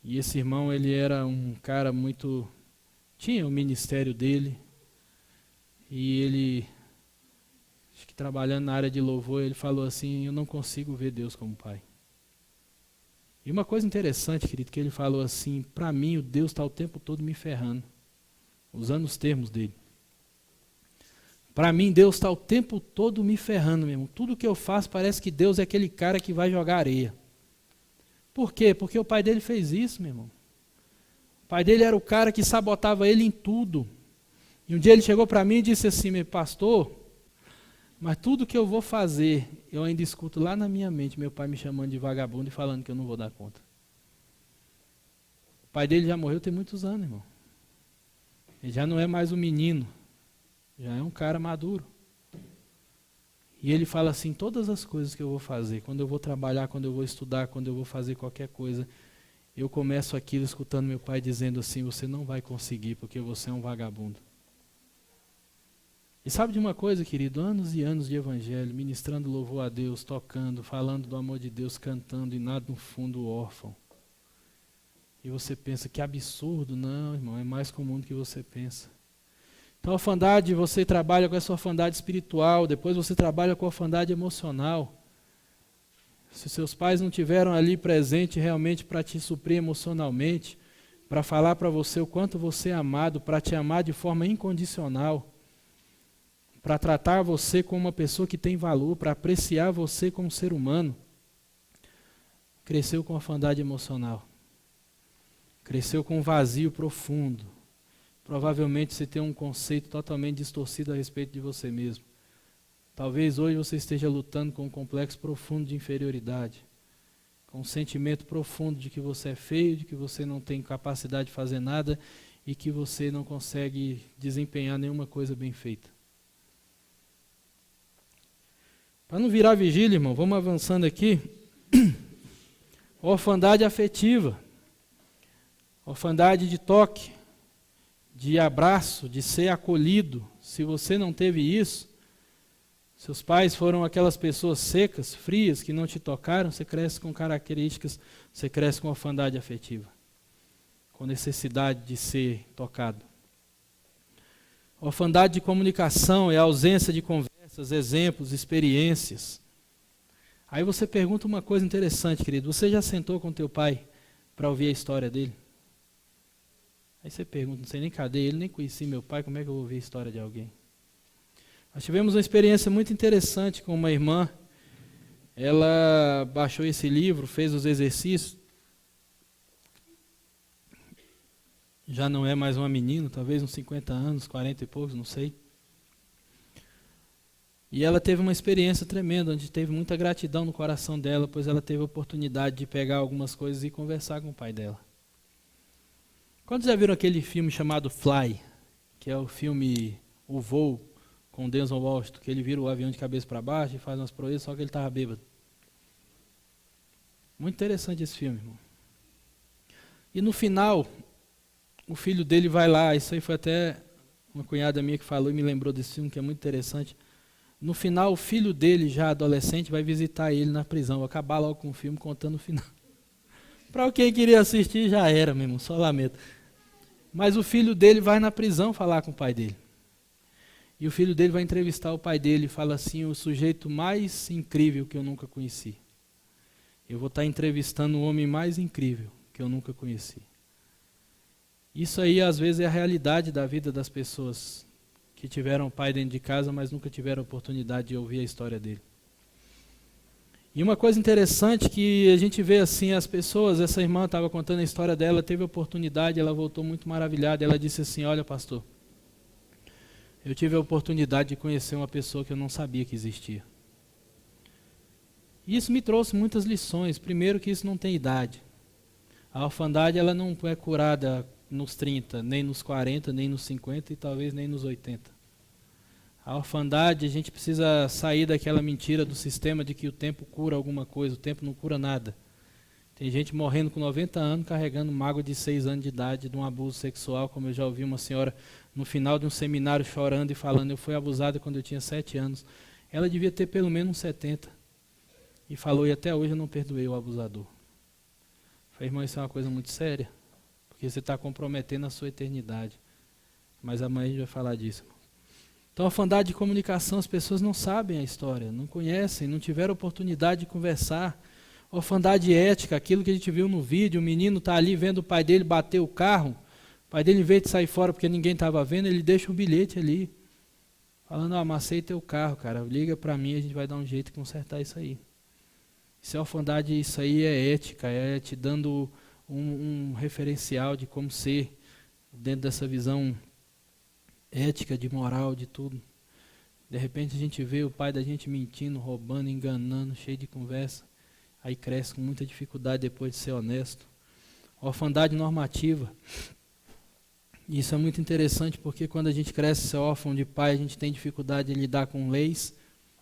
e esse irmão, ele era um cara muito... tinha o ministério dele, e ele... acho que trabalhando na área de louvor, ele falou assim, eu não consigo ver Deus como pai. E uma coisa interessante, querido, que ele falou assim, para mim o Deus está o tempo todo me ferrando, usando os termos dele. Para mim Deus está o tempo todo me ferrando, meu irmão. Tudo que eu faço parece que Deus é aquele cara que vai jogar areia. Por quê? Porque o pai dele fez isso, meu irmão. O pai dele era o cara que sabotava ele em tudo. E um dia ele chegou para mim e disse assim, meu pastor... mas tudo que eu vou fazer, eu ainda escuto lá na minha mente meu pai me chamando de vagabundo e falando que eu não vou dar conta. O pai dele já morreu tem muitos anos, irmão. Ele já não é mais um menino, já é um cara maduro. E ele fala assim, todas as coisas que eu vou fazer, quando eu vou trabalhar, quando eu vou estudar, quando eu vou fazer qualquer coisa, eu começo aquilo escutando meu pai dizendo assim, você não vai conseguir porque você é um vagabundo. E sabe de uma coisa, querido? Anos e anos de evangelho, ministrando louvor a Deus, tocando, falando do amor de Deus, cantando, e nada no fundo órfão. E você pensa, que absurdo. Não, irmão, é mais comum do que você pensa. Então a orfandade, você trabalha com essa orfandade espiritual, depois você trabalha com a orfandade emocional. Se seus pais não tiveram ali presente realmente para te suprir emocionalmente, para falar para você o quanto você é amado, para te amar de forma incondicional, para tratar você como uma pessoa que tem valor, para apreciar você como ser humano, cresceu com orfandade emocional. Cresceu com um vazio profundo. provavelmente você tem um conceito totalmente distorcido a respeito de você mesmo. Talvez hoje você esteja lutando com um complexo profundo de inferioridade, com um sentimento profundo de que você é feio, de que você não tem capacidade de fazer nada e que você não consegue desempenhar nenhuma coisa bem feita. Para não virar vigília, irmão, vamos avançando aqui. Orfandade afetiva, orfandade de toque, de abraço, de ser acolhido. Se você não teve isso, seus pais foram aquelas pessoas secas, frias, que não te tocaram, você cresce com características, você cresce com orfandade afetiva, com necessidade de ser tocado. Orfandade de comunicação é a ausência de conversas, exemplos, experiências. Aí você pergunta uma coisa interessante, querido. Você já sentou com teu pai para ouvir a história dele? Aí você pergunta, não sei nem cadê ele, nem conheci meu pai, como é que eu vou ouvir a história de alguém? Nós tivemos uma experiência muito interessante com uma irmã. Ela baixou esse livro, fez os exercícios. Já não é mais uma menina, talvez uns 50 anos, 40 e poucos, não sei. E ela teve uma experiência tremenda, onde teve muita gratidão no coração dela, pois ela teve a oportunidade de pegar algumas coisas e conversar com o pai dela. Quantos já viram aquele filme chamado Fly, que é o filme O Voo, com Denzel Washington, que ele vira o avião de cabeça para baixo e faz umas proezas, só que ele estava bêbado. Muito interessante esse filme, irmão. E no final, o filho dele vai lá, isso aí foi até uma cunhada minha que falou e me lembrou desse filme, que é muito interessante. No final, o filho dele, já adolescente, vai visitar ele na prisão. Vou acabar logo com o filme contando o final. Para quem queria assistir, já era, meu irmão, só lamento. Mas o filho dele vai na prisão falar com o pai dele. E o filho dele vai entrevistar o pai dele e fala assim, o sujeito mais incrível que eu nunca conheci. Eu vou estar entrevistando o homem mais incrível que eu nunca conheci. Isso aí, às vezes, é a realidade da vida das pessoas que tiveram o pai dentro de casa, mas nunca tiveram a oportunidade de ouvir a história dele. E uma coisa interessante que a gente vê assim, as pessoas, essa irmã estava contando a história dela, teve a oportunidade, ela voltou muito maravilhada, ela disse assim, olha pastor, eu tive a oportunidade de conhecer uma pessoa que eu não sabia que existia. E isso me trouxe muitas lições. Primeiro que isso não tem idade. A orfandade ela não é curada nos 30, nem nos 40, nem nos 50 e talvez nem nos 80. A orfandade, a gente precisa sair daquela mentira do sistema de que o tempo cura alguma coisa. O tempo não cura nada. Tem gente morrendo com 90 anos, carregando mágoa de 6 anos de idade de um abuso sexual, como eu já ouvi uma senhora no final de um seminário chorando e falando, eu fui abusada quando eu tinha 7 anos. Ela devia ter pelo menos uns 70. E falou, e até hoje eu não perdoei o abusador. Falei, irmão, isso é uma coisa muito séria, porque você está comprometendo a sua eternidade. Mas amanhã a gente vai falar disso. Então, a orfandade de comunicação, as pessoas não sabem a história, não conhecem, não tiveram oportunidade de conversar. Orfandade ética, aquilo que a gente viu no vídeo, o menino está ali vendo o pai dele bater o carro, o pai dele, em vez de sair fora porque ninguém estava vendo, ele deixa um bilhete ali, falando, amassei teu carro, cara, liga para mim, a gente vai dar um jeito de consertar isso aí. Isso é orfandade, isso aí é ética, é te dando um referencial de como ser dentro dessa visão ética, de moral, de tudo. De repente a gente vê o pai da gente mentindo, roubando, enganando, cheio de conversa. Aí cresce com muita dificuldade depois de ser honesto. Orfandade normativa. Isso é muito interessante porque quando a gente cresce ser órfão de pai, a gente tem dificuldade de lidar com leis,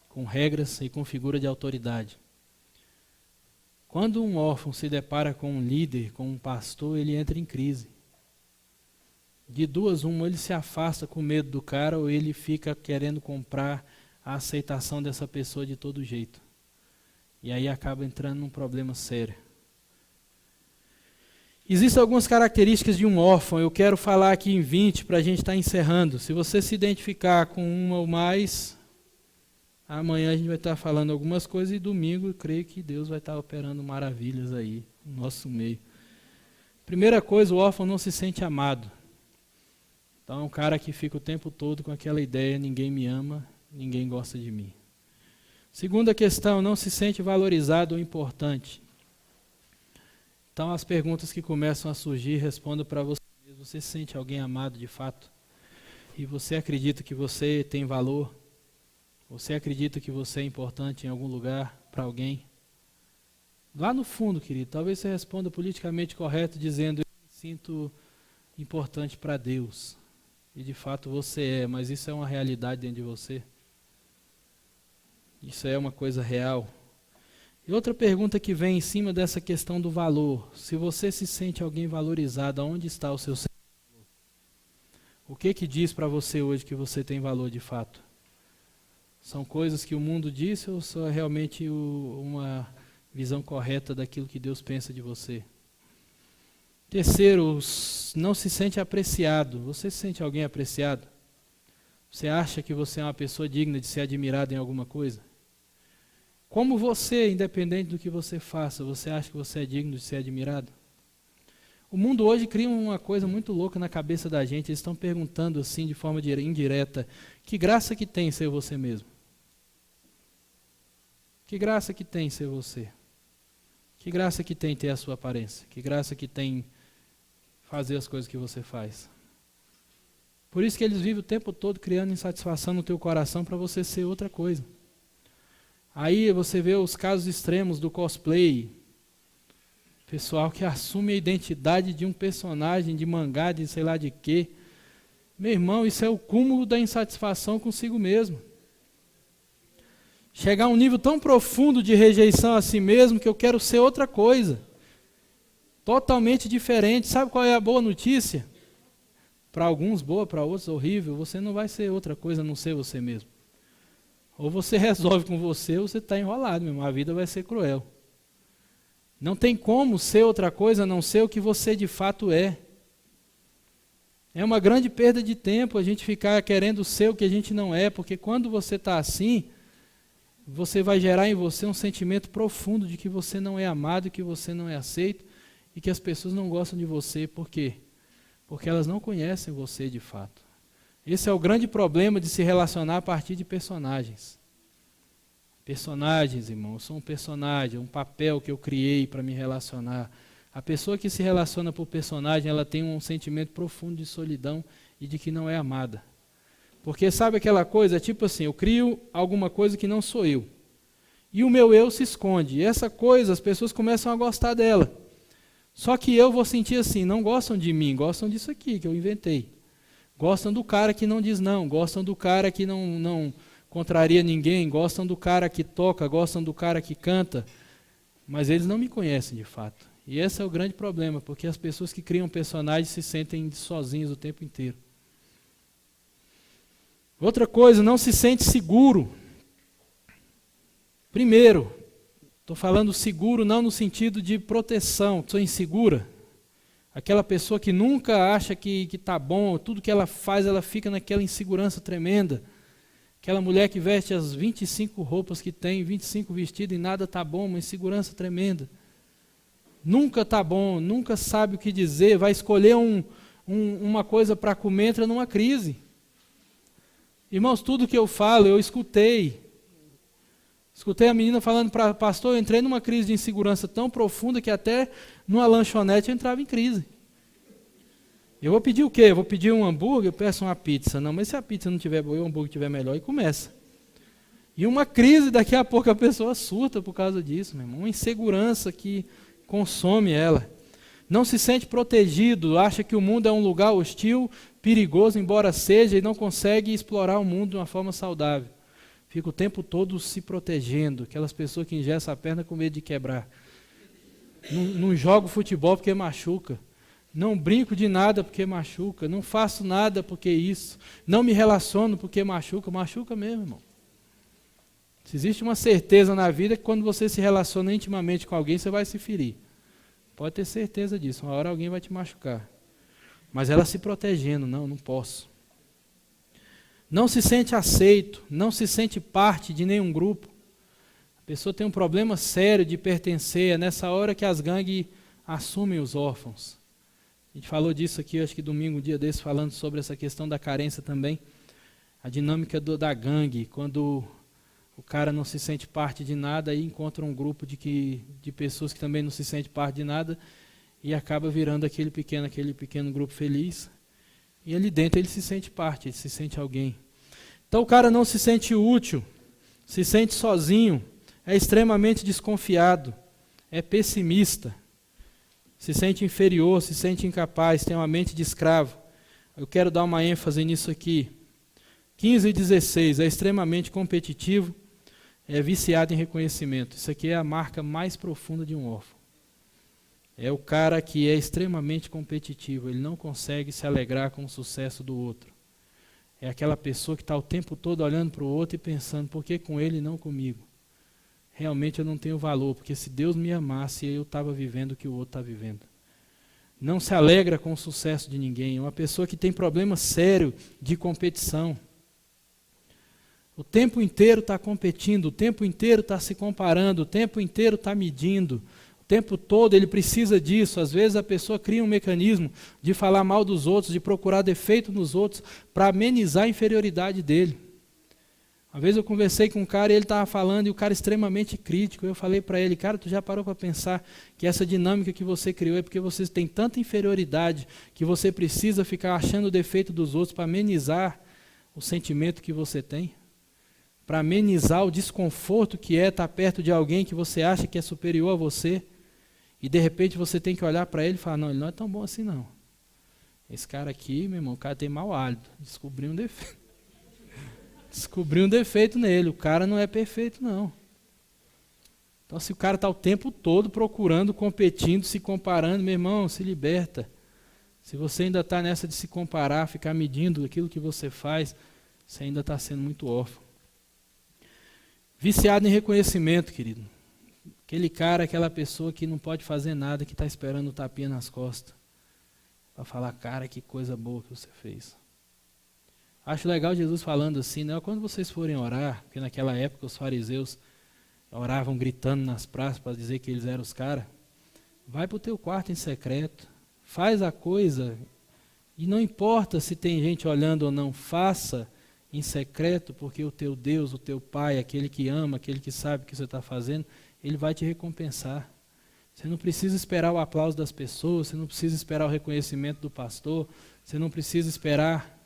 com regras e com figura de autoridade. Quando um órfão se depara com um líder, com um pastor, ele entra em crise. De duas, uma, ele se afasta com medo do cara ou ele fica querendo comprar a aceitação dessa pessoa de todo jeito. E aí acaba entrando num problema sério. Existem algumas características de um órfão, eu quero falar aqui em 20 para a gente estar encerrando. Se você se identificar com uma ou mais, amanhã a gente vai estar falando algumas coisas e domingo eu creio que Deus vai estar operando maravilhas aí no nosso meio. Primeira coisa, o órfão não se sente amado. Então é um cara que fica o tempo todo com aquela ideia, ninguém me ama, ninguém gosta de mim. Segunda questão, não se sente valorizado ou importante. Então as perguntas que começam a surgir, responda para você mesmo você se sente alguém amado de fato, e você acredita que você tem valor, você acredita que você é importante em algum lugar para alguém, lá no fundo, querido, talvez você responda politicamente correto dizendo: eu me sinto importante para Deus. E de fato você é, mas isso é uma realidade dentro de você? Isso é uma coisa real? E outra pergunta que vem em cima dessa questão do valor: se você se sente alguém valorizado, aonde está o seu senso de valor? O que diz para você hoje que você tem valor de fato? São coisas que o mundo disse ou só é realmente uma visão correta daquilo que Deus pensa de você? Terceiro, não se sente apreciado. Você se sente alguém apreciado? Você acha que você é uma pessoa digna de ser admirada em alguma coisa? Como você, independente do que você faça, você acha que você é digno de ser admirado? O mundo hoje cria uma coisa muito louca na cabeça da gente. Eles estão perguntando assim, de forma indireta: que graça que tem ser você mesmo? Que graça que tem ser você? Que graça que tem ter a sua aparência? Que graça que tem fazer as coisas que você faz? Por isso que eles vivem o tempo todo criando insatisfação no teu coração para você ser outra coisa. Aí você vê os casos extremos do cosplay. Pessoal que assume a identidade de um personagem de mangá, de sei lá de quê. Meu irmão, isso é o cúmulo da insatisfação consigo mesmo. Chegar a um nível tão profundo de rejeição a si mesmo que eu quero ser outra coisa. Totalmente diferente. Sabe qual é a boa notícia? Para alguns boa, para outros horrível. Você não vai ser outra coisa a não ser você mesmo. Ou você resolve com você ou você está enrolado, meu irmão. A vida vai ser cruel. Não tem como ser outra coisa a não ser o que você de fato é. É uma grande perda de tempo a gente ficar querendo ser o que a gente não é, porque quando você está assim, você vai gerar em você um sentimento profundo de que você não é amado, que você não é aceito e que as pessoas não gostam de você. Por quê? Porque elas não conhecem você de fato. Esse é o grande problema de se relacionar a partir de personagens. Personagens, irmão, eu sou um personagem, um papel que eu criei para me relacionar. A pessoa que se relaciona por personagem, ela tem um sentimento profundo de solidão e de que não é amada. Porque sabe aquela coisa, tipo assim, eu crio alguma coisa que não sou eu. E o meu eu se esconde. E essa coisa, as pessoas começam a gostar dela. Só que eu vou sentir assim, não gostam de mim, gostam disso aqui que eu inventei. Gostam do cara que não diz não, gostam do cara que não contraria ninguém, gostam do cara que toca, gostam do cara que canta, mas eles não me conhecem de fato. E esse é o grande problema, porque as pessoas que criam personagens se sentem sozinhos o tempo inteiro. Outra coisa, não se sente seguro. Primeiro, estou falando seguro não no sentido de proteção, sou insegura. Aquela pessoa que nunca acha que está bom, tudo que ela faz, ela fica naquela insegurança tremenda. Aquela mulher que veste as 25 roupas que tem, 25 vestidos e nada está bom, uma insegurança tremenda. Nunca está bom, nunca sabe o que dizer, vai escolher uma coisa para comer, entra numa crise. Irmãos, tudo que eu falo, eu escutei. Escutei a menina falando para pastor, eu entrei numa crise de insegurança tão profunda que até numa lanchonete eu entrava em crise. Eu vou pedir o quê? Eu vou pedir um hambúrguer, eu peço uma pizza. Não, mas se a pizza não tiver boa e o hambúrguer estiver melhor, e começa. E uma crise, daqui a pouco a pessoa surta por causa disso, meu irmão. Uma insegurança que consome ela. Não se sente protegido, acha que o mundo é um lugar hostil, perigoso, embora seja, e não consegue explorar o mundo de uma forma saudável. Fica o tempo todo se protegendo, aquelas pessoas que engessam a perna com medo de quebrar. Não jogo futebol porque machuca. Não brinco de nada porque machuca. Não faço nada porque isso. Não me relaciono porque machuca. Machuca mesmo, irmão. Se existe uma certeza na vida que quando você se relaciona intimamente com alguém, você vai se ferir. Pode ter certeza disso. Uma hora alguém vai te machucar. Mas ela se protegendo. Não posso. Não se sente aceito. Não se sente parte de nenhum grupo. A pessoa tem um problema sério de pertencer. É nessa hora que as gangues assumem os órfãos. A gente falou disso aqui, acho que domingo, um dia desse, falando sobre essa questão da carência também. A dinâmica da gangue, quando o cara não se sente parte de nada, aí encontra um grupo de pessoas que também não se sente parte de nada, e acaba virando aquele pequeno grupo feliz. E ali dentro ele se sente parte, ele se sente alguém. Então o cara não se sente útil, se sente sozinho, é extremamente desconfiado, é pessimista, se sente inferior, se sente incapaz, tem uma mente de escravo. Eu quero dar uma ênfase nisso aqui. 15 e 16, é extremamente competitivo, é viciado em reconhecimento. Isso aqui é a marca mais profunda de um órfão. É o cara que é extremamente competitivo, ele não consegue se alegrar com o sucesso do outro. É aquela pessoa que está o tempo todo olhando para o outro e pensando, por que com ele e não comigo? Realmente eu não tenho valor, porque se Deus me amasse, eu estava vivendo o que o outro está vivendo. Não se alegra com o sucesso de ninguém, é uma pessoa que tem problema sério de competição. O tempo inteiro está competindo, o tempo inteiro está se comparando, o tempo inteiro está medindo. O tempo todo ele precisa disso. Às vezes a pessoa cria um mecanismo de falar mal dos outros, de procurar defeito nos outros, para amenizar a inferioridade dele. Uma vez eu conversei com um cara e ele estava falando, e o cara extremamente crítico. Eu falei para ele, cara, tu já parou para pensar que essa dinâmica que você criou é porque você tem tanta inferioridade que você precisa ficar achando o defeito dos outros para amenizar o sentimento que você tem? Para amenizar o desconforto que é estar perto de alguém que você acha que é superior a você, e de repente você tem que olhar para ele e falar, não, ele não é tão bom assim não. Esse cara aqui, meu irmão, o cara tem mau hálito, descobriu um defeito. Descobriu um defeito nele, o cara não é perfeito não. Então se o cara está o tempo todo procurando, competindo, se comparando, meu irmão, se liberta. Se você ainda está nessa de se comparar, ficar medindo aquilo que você faz, você ainda está sendo muito órfão. Viciado em reconhecimento, querido. Aquele cara, aquela pessoa que não pode fazer nada, que está esperando o tapinha nas costas. Para falar, cara, que coisa boa que você fez. Acho legal Jesus falando assim, né? Quando vocês forem orar, porque naquela época os fariseus oravam gritando nas praças para dizer que eles eram os caras. Vai para o teu quarto em secreto, faz a coisa, e não importa se tem gente olhando ou não, faça em secreto, porque o teu Deus, o teu Pai, aquele que ama, aquele que sabe o que você está fazendo, Ele vai te recompensar. Você não precisa esperar o aplauso das pessoas, você não precisa esperar o reconhecimento do pastor, você não precisa esperar.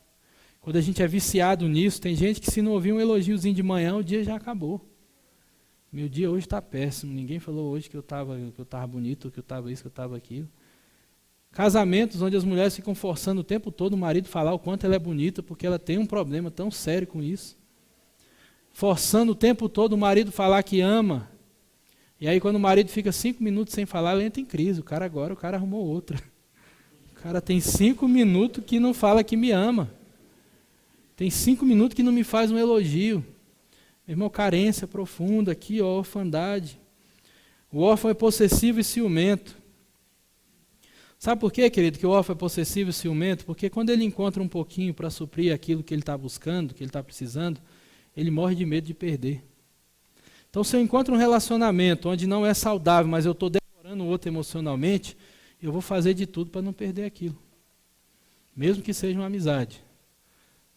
Quando a gente é viciado nisso, tem gente que se não ouvir um elogiozinho de manhã, o dia já acabou. Meu dia hoje está péssimo, ninguém falou hoje que eu estava bonito, que eu estava isso, que eu estava aquilo. Casamentos onde as mulheres ficam forçando o tempo todo o marido falar o quanto ela é bonita, porque ela tem um problema tão sério com isso. Forçando o tempo todo o marido falar que ama. E aí quando o marido fica 5 minutos sem falar, ela entra em crise. O cara arrumou outra. O cara tem 5 minutos que não fala que me ama. Tem 5 minutos que não me faz um elogio. Meu irmão, carência profunda aqui, ó, orfandade. O órfão é possessivo e ciumento. Sabe por quê, querido, que o órfão é possessivo e ciumento? Porque quando ele encontra um pouquinho para suprir aquilo que ele está buscando, que ele está precisando, ele morre de medo de perder. Então, se eu encontro um relacionamento onde não é saudável, mas eu estou devorando o outro emocionalmente, eu vou fazer de tudo para não perder aquilo. Mesmo que seja uma amizade.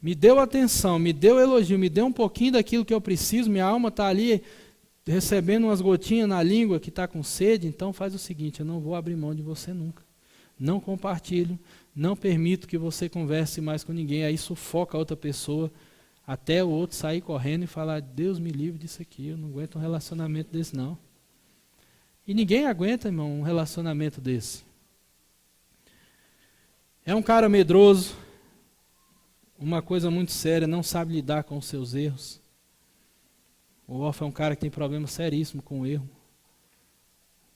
Me deu atenção, me deu elogio, me deu um pouquinho daquilo que eu preciso, minha alma está ali recebendo umas gotinhas na língua que está com sede, então faz o seguinte, eu não vou abrir mão de você nunca. Não compartilho, não permito que você converse mais com ninguém, aí sufoca a outra pessoa, até o outro sair correndo e falar, Deus me livre disso aqui, eu não aguento um relacionamento desse não. E ninguém aguenta, irmão, um relacionamento desse. É um cara medroso, uma coisa muito séria, não sabe lidar com os seus erros. O órfão é um cara que tem problema seríssimo com o erro,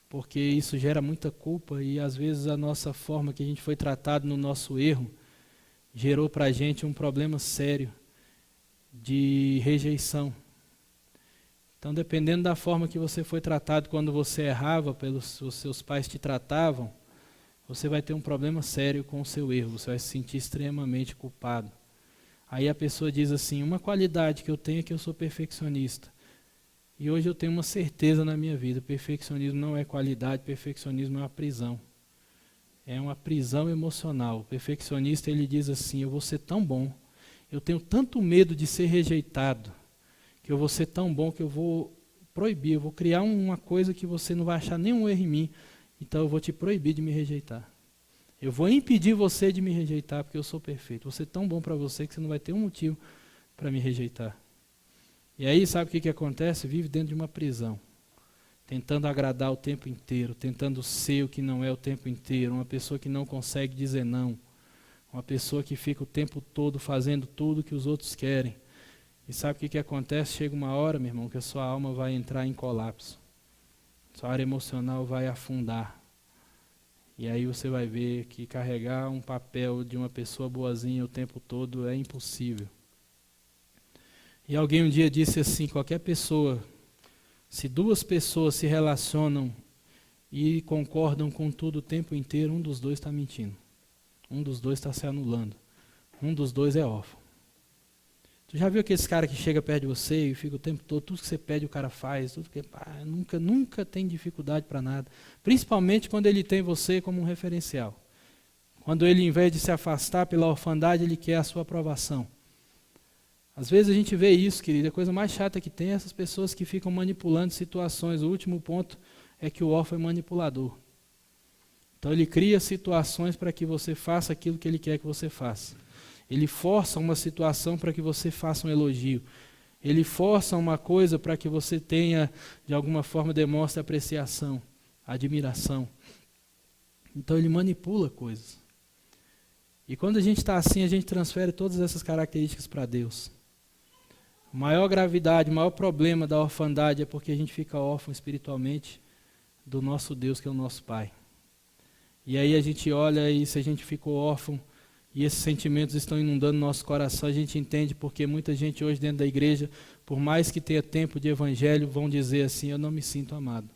porque isso gera muita culpa e às vezes a nossa forma que a gente foi tratado no nosso erro gerou para a gente um problema sério de rejeição. Então, dependendo da forma que você foi tratado quando você errava, pelos os seus pais te tratavam, você vai ter um problema sério com o seu erro, você vai se sentir extremamente culpado. Aí a pessoa diz assim, uma qualidade que eu tenho é que eu sou perfeccionista. E hoje eu tenho uma certeza na minha vida, perfeccionismo não é qualidade, perfeccionismo é uma prisão. É uma prisão emocional. O perfeccionista, ele diz assim, eu vou ser tão bom, eu tenho tanto medo de ser rejeitado, que eu vou ser tão bom que eu vou proibir, eu vou criar uma coisa que você não vai achar nenhum erro em mim. então eu vou te proibir de me rejeitar. Eu vou impedir você de me rejeitar, porque eu sou perfeito. Vou ser tão bom para você que você não vai ter um motivo para me rejeitar. E aí, sabe o que acontece? Vive dentro de uma prisão, tentando agradar o tempo inteiro, tentando ser o que não é o tempo inteiro, uma pessoa que não consegue dizer não, uma pessoa que fica o tempo todo fazendo tudo que os outros querem. E sabe o que acontece? Chega uma hora, meu irmão, que a sua alma vai entrar em colapso. Sua área emocional vai afundar. E aí você vai ver que carregar um papel de uma pessoa boazinha o tempo todo é impossível. E alguém um dia disse assim, qualquer pessoa, se duas pessoas se relacionam e concordam com tudo o tempo inteiro, um dos dois está mentindo. Um dos dois está se anulando. Um dos dois é órfão. Tu já viu aquele cara que chega perto de você e fica o tempo todo, tudo que você pede o cara faz, tudo que nunca tem dificuldade para nada. Principalmente quando ele tem você como um referencial. Quando ele, em vez de se afastar pela orfandade, ele quer a sua aprovação. Às vezes a gente vê isso, querido, a coisa mais chata que tem é essas pessoas que ficam manipulando situações. O último ponto é que o órfão é manipulador. Então ele cria situações para que você faça aquilo que ele quer que você faça. Ele força uma situação para que você faça um elogio. Ele força uma coisa para que você tenha, de alguma forma, demonstre apreciação, admiração. Então ele manipula coisas. E quando a gente está assim, a gente transfere todas essas características para Deus. A maior gravidade, o maior problema da orfandade é porque a gente fica órfão espiritualmente do nosso Deus, que é o nosso Pai. E aí a gente olha e se a gente ficou órfão, e esses sentimentos estão inundando nosso coração, a gente entende porque muita gente hoje dentro da igreja, por mais que tenha tempo de evangelho, vão dizer assim, eu não me sinto amado.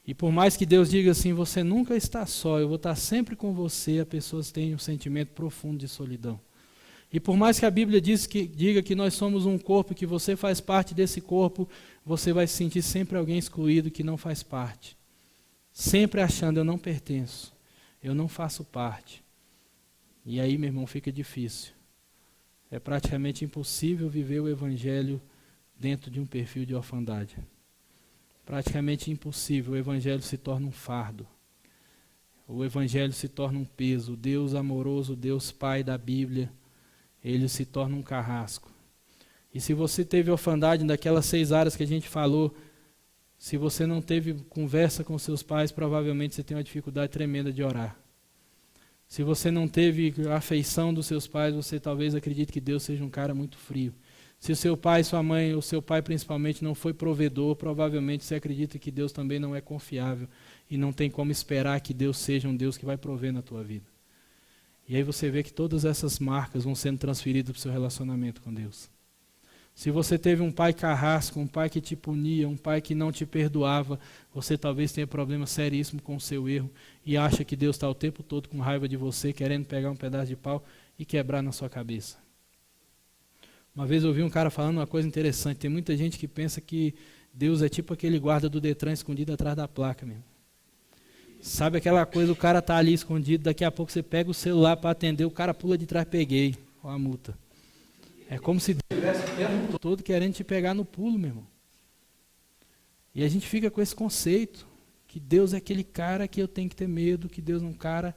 E por mais que Deus diga assim, você nunca está só, eu vou estar sempre com você, as pessoas têm um sentimento profundo de solidão. E por mais que a Bíblia diga que nós somos um corpo, que você faz parte desse corpo, você vai se sentir sempre alguém excluído que não faz parte. Sempre achando, eu não pertenço, eu não faço parte. E aí, meu irmão, fica difícil. É praticamente impossível viver o evangelho dentro de um perfil de orfandade. Praticamente impossível. O evangelho se torna um fardo. O evangelho se torna um peso. O Deus amoroso, o Deus Pai da Bíblia, ele se torna um carrasco. E se você teve orfandade daquelas 6 áreas que a gente falou, se você não teve conversa com seus pais, provavelmente você tem uma dificuldade tremenda de orar. Se você não teve a afeição dos seus pais, você talvez acredite que Deus seja um cara muito frio. Se o seu pai, sua mãe, o seu pai principalmente não foi provedor, provavelmente você acredita que Deus também não é confiável e não tem como esperar que Deus seja um Deus que vai prover na tua vida. E aí você vê que todas essas marcas vão sendo transferidas para o seu relacionamento com Deus. Se você teve um pai carrasco, um pai que te punia, um pai que não te perdoava, você talvez tenha problema seríssimo com o seu erro e acha que Deus está o tempo todo com raiva de você, querendo pegar um pedaço de pau e quebrar na sua cabeça. Uma vez eu ouvi um cara falando uma coisa interessante, tem muita gente que pensa que Deus é tipo aquele guarda do Detran escondido atrás da placa mesmo. Sabe aquela coisa, o cara está ali escondido, daqui a pouco você pega o celular para atender, o cara pula de trás, peguei, ó a multa. É como se Deus estivesse o tempo todo querendo te pegar no pulo, meu irmão. E a gente fica com esse conceito, que Deus é aquele cara que eu tenho que ter medo, que Deus é um cara...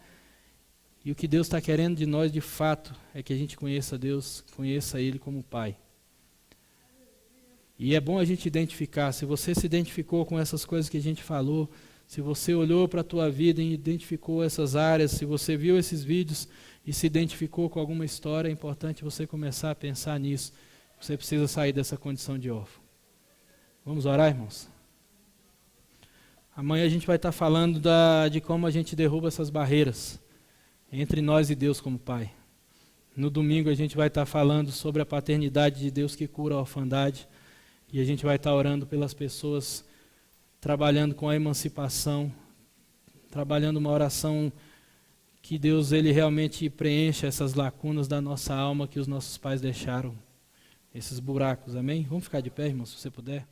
E o que Deus está querendo de nós, de fato, é que a gente conheça Deus, conheça Ele como Pai. E é bom a gente identificar, se você se identificou com essas coisas que a gente falou, se você olhou para a tua vida e identificou essas áreas, se você viu esses vídeos e se identificou com alguma história, é importante você começar a pensar nisso. Você precisa sair dessa condição de órfão. Vamos orar, irmãos? Amanhã a gente vai estar falando de como a gente derruba essas barreiras entre nós e Deus como Pai. No domingo a gente vai estar falando sobre a paternidade de Deus que cura a orfandade. E a gente vai estar orando pelas pessoas, trabalhando com a emancipação, trabalhando uma oração que Deus ele realmente preencha essas lacunas da nossa alma que os nossos pais deixaram, esses buracos, amém? Vamos ficar de pé, irmão, se você puder.